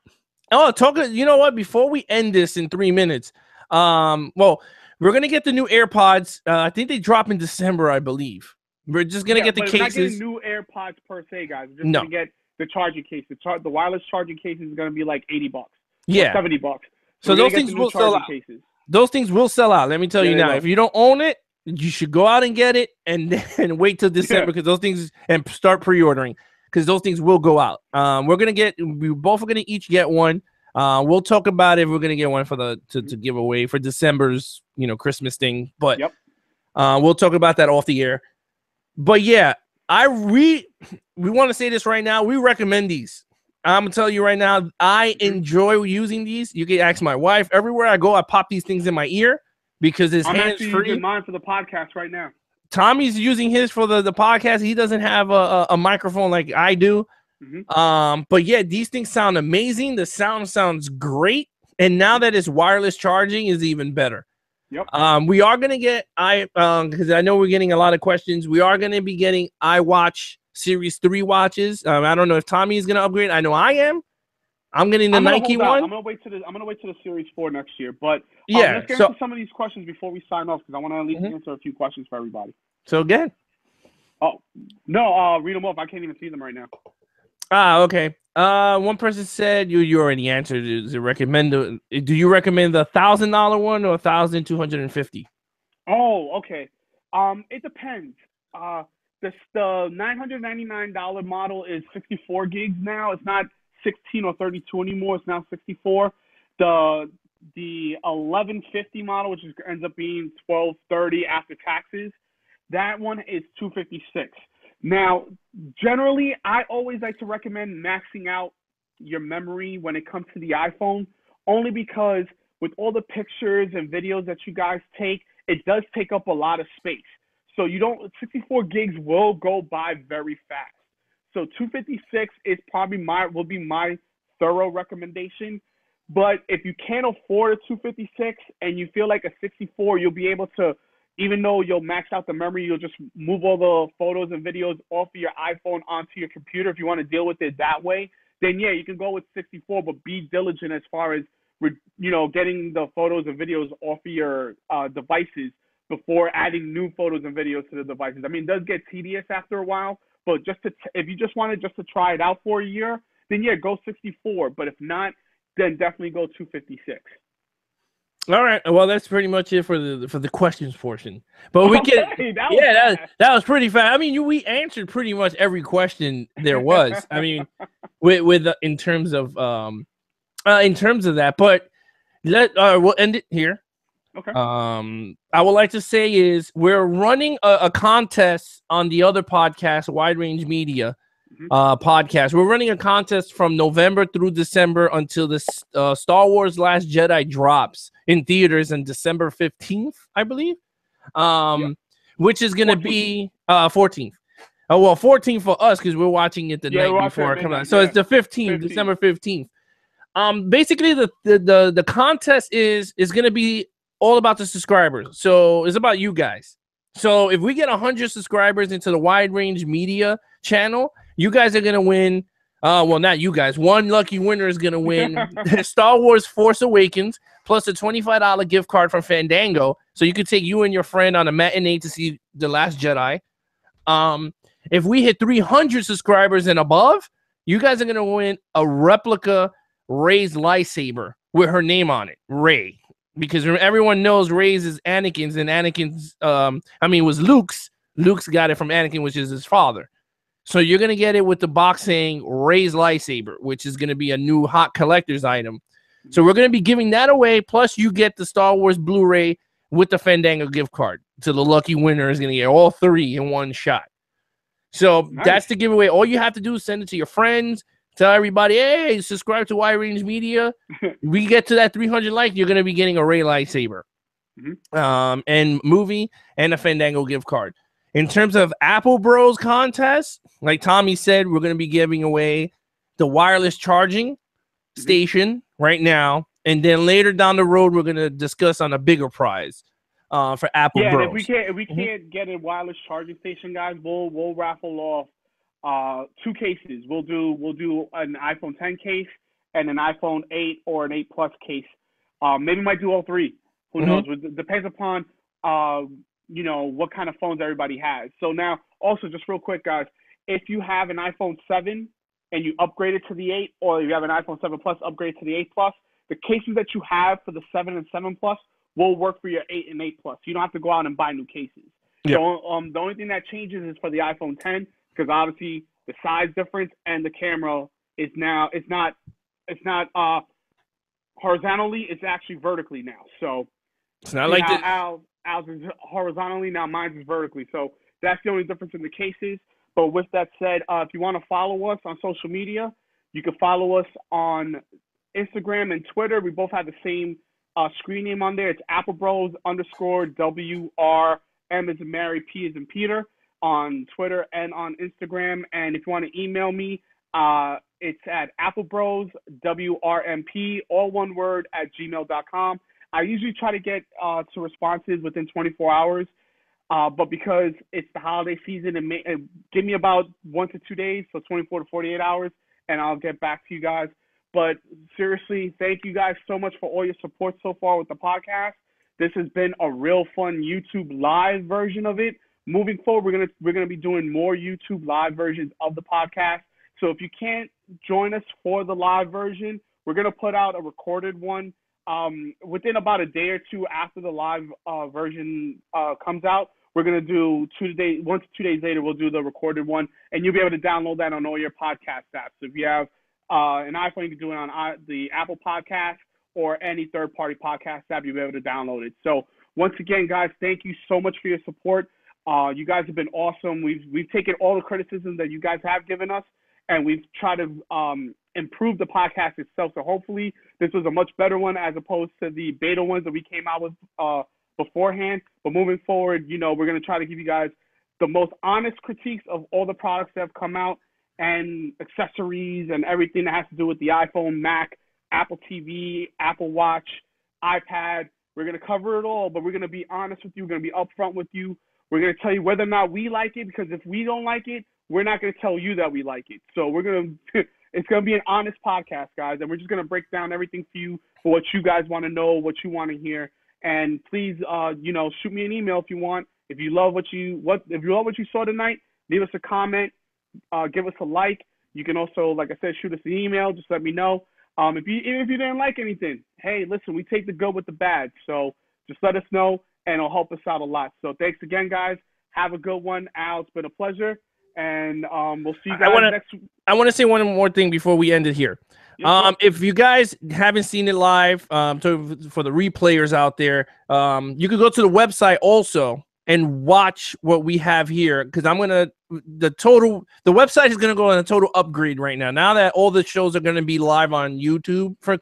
Oh, you know what? Before we end this in 3 minutes. Well, we're gonna get the new AirPods. I think they drop in December, I believe. We're just gonna get the cases. We're not getting new AirPods per se, guys. We're just gonna get the charging case. The wireless charging case is gonna be like $80. Yeah, $70. So those things will sell out. Those things will sell out. Let me tell you now. If you don't own it, you should go out and get it, and then wait till December because those things and start pre-ordering because those things will go out. We both are gonna each get one. We'll talk about it. We're gonna get one for to give away for December's Christmas thing, but we'll talk about that off the air. But yeah, we want to say this right now. We recommend these. I'm gonna tell you right now. I enjoy using these. You can ask my wife. Everywhere I go, I pop these things in my ear because it's hands free. I'm using mine for the podcast right now. Tommy's using his for the podcast. He doesn't have a microphone like I do. But yeah, these things sound amazing. The sound sounds great, and now that it's wireless charging is even better. We are gonna get because I know we're getting a lot of questions. We are gonna be getting iWatch Series 3 watches. I don't know if Tommy is gonna upgrade. I know I am. I'm getting the Nike one. I'm gonna wait to the Series 4 next year. But let's get into some of these questions before we sign off because I want to at least answer a few questions for everybody. So again. Oh no, read them off. I can't even see them right now. Okay. One person said you already answered. Do you recommend the $1,000 one or $1,250? Oh, okay. It depends. The $999 model is 64 gigs now. It's not 16 or 32 anymore. It's now 64. The 1150 model, which ends up being 1230 after taxes, that one is 256. Now, generally, I always like to recommend maxing out your memory when it comes to the iPhone, only because with all the pictures and videos that you guys take, it does take up a lot of space. So 64 gigs will go by very fast. So 256 is will be my thorough recommendation. But if you can't afford a 256 and you feel like a 64, you'll be able to, even though you'll max out the memory, you'll just move all the photos and videos off of your iPhone onto your computer if you want to deal with it that way. Then, yeah, you can go with 64, but be diligent as far as getting the photos and videos off of your devices before adding new photos and videos to the devices. I mean, it does get tedious after a while, but if you just wanted just to try it out for a year, then yeah, go 64. But if not, then definitely go 256. All right. Well, that's pretty much it for the questions portion. But we Okay, can, that was yeah, fast. that was pretty fast. I mean, we answered pretty much every question there was. I mean, with in terms of that. But we'll end it here. Okay. I would like to say is we're running a contest on the other podcast, Wide Range Media podcast. We're running a contest from November through December until the Star Wars Last Jedi drops in theaters on December 15th, I believe. Which is going to be 14th. Oh, well, 14th for us because we're watching it the night before it comes out. So it's the 15th, December 15th. Basically the contest is going to be all about the subscribers. So it's about you guys. So if we get 100 subscribers into the Wide Range Media channel, you guys are going to win. Well, not you guys. One lucky winner is going to win Star Wars Force Awakens plus a $25 gift card from Fandango. So you could take you and your friend on a matinee to see The Last Jedi. If we hit 300 subscribers and above, you guys are going to win a replica Rey's lightsaber with her name on it, Rey. Because everyone knows Rey's is Anakin's, and Anakin's, was Luke's. Luke's got it from Anakin, which is his father. So you're going to get it with the box saying Rey's lightsaber, which is going to be a new hot collector's item. So we're going to be giving that away. Plus, you get the Star Wars Blu-ray with the Fandango gift card. So the lucky winner is going to get all three in one shot. So that's the giveaway. All you have to do is send it to your friends. Tell everybody, hey, subscribe to Wide Range Media. We get to that 300 likes, you're going to be getting a Rey lightsaber. And movie and a Fandango gift card. In terms of Apple Bros contest, like Tommy said, we're going to be giving away the wireless charging station right now. And then later down the road, we're going to discuss on a bigger prize for Apple Bros. And if we can't get a wireless charging station, guys, we'll raffle off 2 cases. We'll do an iPhone 10 case and an iPhone 8 or an 8 Plus case. Maybe might do all 3. Who knows? It depends upon what kind of phones everybody has. So now, also just real quick, guys, if you have an iPhone 7 and you upgrade it to the 8, or you have an iPhone 7 Plus upgrade to the 8 Plus, the cases that you have for the 7 and 7 Plus will work for your 8 and 8 Plus. You don't have to go out and buy new cases. Yep. So the only thing that changes is for the iPhone 10. Because obviously the size difference and the camera is now it's not horizontally, it's actually vertically now. So it's not like this. Al's is horizontally, now mine is vertically. So that's the only difference in the cases. But with that said, if you want to follow us on social media, you can follow us on Instagram and Twitter. We both have the same screen name on there. It's AppleBros_WRM as in Mary, P as in Peter, on Twitter and on Instagram. And if you want to email me, it's at AppleBrosWRMP, all one word, @gmail.com. I usually try to get to responses within 24 hours, but because it's the holiday season, give me about 1 to 2 days, so 24 to 48 hours, and I'll get back to you guys. But seriously, thank you guys so much for all your support so far with the podcast. This has been a real fun YouTube live version of it. Moving forward, we're gonna be doing more YouTube live versions of the podcast. So if you can't join us for the live version, we're gonna put out a recorded one within about a day or two after the live version comes out. We're gonna do 1 to 2 days later. We'll do the recorded one, and you'll be able to download that on all your podcast apps. So if you have an iPhone, you can do it on the Apple Podcast or any third-party podcast app. You'll be able to download it. So once again, guys, thank you so much for your support. You guys have been awesome. We've taken all the criticism that you guys have given us, and we've tried to improve the podcast itself. So hopefully this was a much better one as opposed to the beta ones that we came out with beforehand. But moving forward, we're going to try to give you guys the most honest critiques of all the products that have come out and accessories and everything that has to do with the iPhone, Mac, Apple TV, Apple Watch, iPad. We're going to cover it all, but we're going to be honest with you. We're going to be upfront with you. We're going to tell you whether or not we like it, because if we don't like it, we're not going to tell you that we like it. So we're going to It's gonna be an honest podcast, guys, and we're just gonna break down everything for you for what you guys want to know, what you want to hear. And please, shoot me an email if you want. If you love what you saw tonight, leave us a comment, give us a like. You can also, like I said, shoot us an email. Just let me know. Even if you didn't like anything, hey, listen, we take the good with the bad. So just let us know, and it'll help us out a lot. So thanks again, guys. Have a good one, Al. It's been a pleasure, and we'll see you guys next week. I want to say one more thing before we end it here. Yes, if you guys haven't seen it live, for the replayers out there, you could go to the website also and watch what we have here, because the website is gonna go on a total upgrade right now. Now that all the shows are gonna be live on YouTube from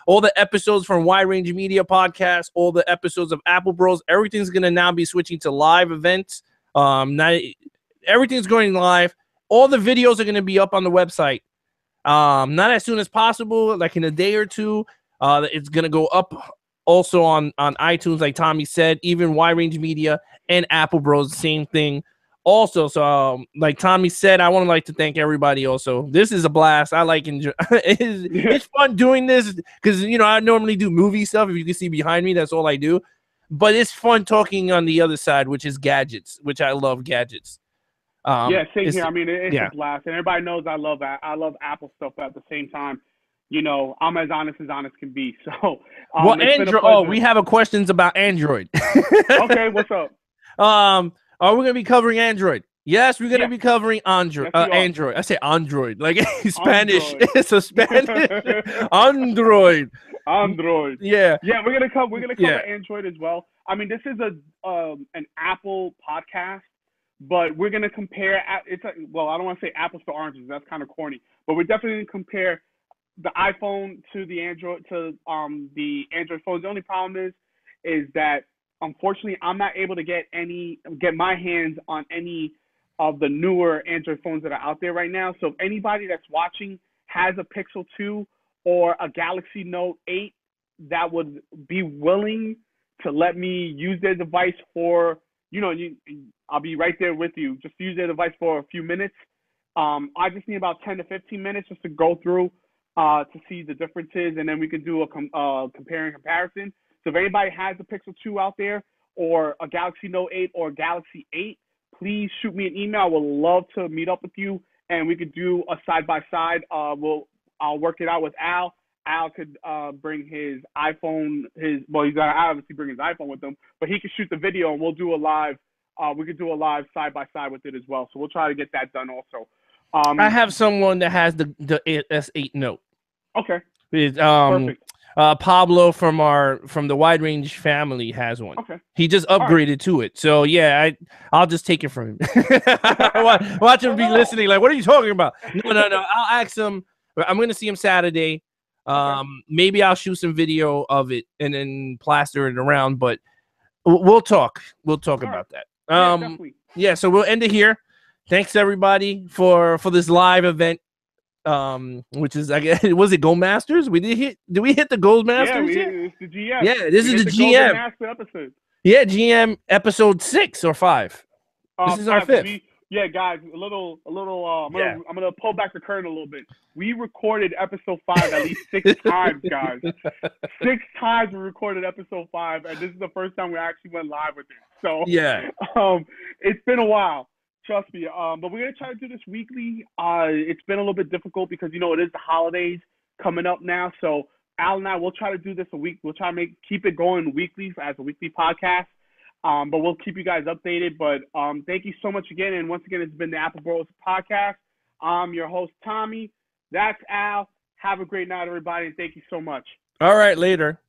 all the episodes from Wide Range Media Podcast, all the episodes of Apple Bros, everything's gonna now be switching to live events. Everything's going live. All the videos are gonna be up on the website. Not as soon as possible, like in a day or two. It's gonna go up also on iTunes, like Tommy said, even Wide Range Media and Apple Bros, same thing. Also, so like Tommy said, I want to like to thank everybody. Also, this is a blast. I like enjoy. It's fun doing this because I normally do movie stuff. If you can see behind me, that's all I do. But it's fun talking on the other side, which is gadgets, which I love gadgets. Same here. I mean, it's a blast, and everybody knows I love Apple stuff. But at the same time, I'm as honest can be. So, Android. We have questions about Android. Okay, what's up? Are we gonna be covering Android? Yes, we're gonna be covering Android. Yes, Android. I say Android, like Spanish. It's a Spanish Android. Android. Yeah. Yeah, we're gonna cover Android as well. I mean, this is an Apple podcast, but we're gonna compare. I don't want to say apples to oranges. That's kind of corny. But we're definitely gonna compare the iPhone to the Android the Android phones. The only problem is that unfortunately I'm not able to get my hands on any of the newer Android phones that are out there right now. So if anybody that's watching has a Pixel 2 or a Galaxy Note 8 that would be willing to let me use their device for, I'll be right there with you. Just use their device for a few minutes. I just need about 10 to 15 minutes just to go through to see the differences, and then we can do a comparison. So if anybody has a Pixel 2 out there or a Galaxy Note 8 or a Galaxy 8, please shoot me an email. I would love to meet up with you, and we could do a side-by-side. I'll work it out with Al. Al could bring his iPhone. He's got to obviously bring his iPhone with him, but he can shoot the video, and we'll do a live. We could do a live side-by-side with it as well. So we'll try to get that done also. I have someone that has the S8 Note. Okay. Perfect. Pablo from the Wide Range family has one. Okay. He just upgraded to it. So yeah, I'll just take it from him. Watch him be listening. Like, what are you talking about? No. I'll ask him. I'm gonna see him Saturday. Maybe I'll shoot some video of it and then plaster it around. But we'll talk. We'll talk about that. Yeah. So we'll end it here. Thanks everybody for this live event. Which is, I guess, was it Gold Masters? Did we hit the Gold Masters? Yeah, it's the GM. Yeah, this is the GM. Master episode. Yeah, GM episode 6 or 5. This is our 5th. Guys, I'm gonna pull back the curtain a little bit. We recorded episode 5 at least 6 times, guys. 6 times we recorded episode 5, and this is the first time we actually went live with it. So yeah, it's been a while. Trust me. But we're going to try to do this weekly. It's been a little bit difficult because, it is the holidays coming up now. So Al and I will try to do this a week. We'll try to keep it going weekly as a weekly podcast. But we'll keep you guys updated. But thank you so much again. And once again, it's been the Apple Bros podcast. I'm your host, Tommy. That's Al. Have a great night, everybody. And thank you so much. All right, later.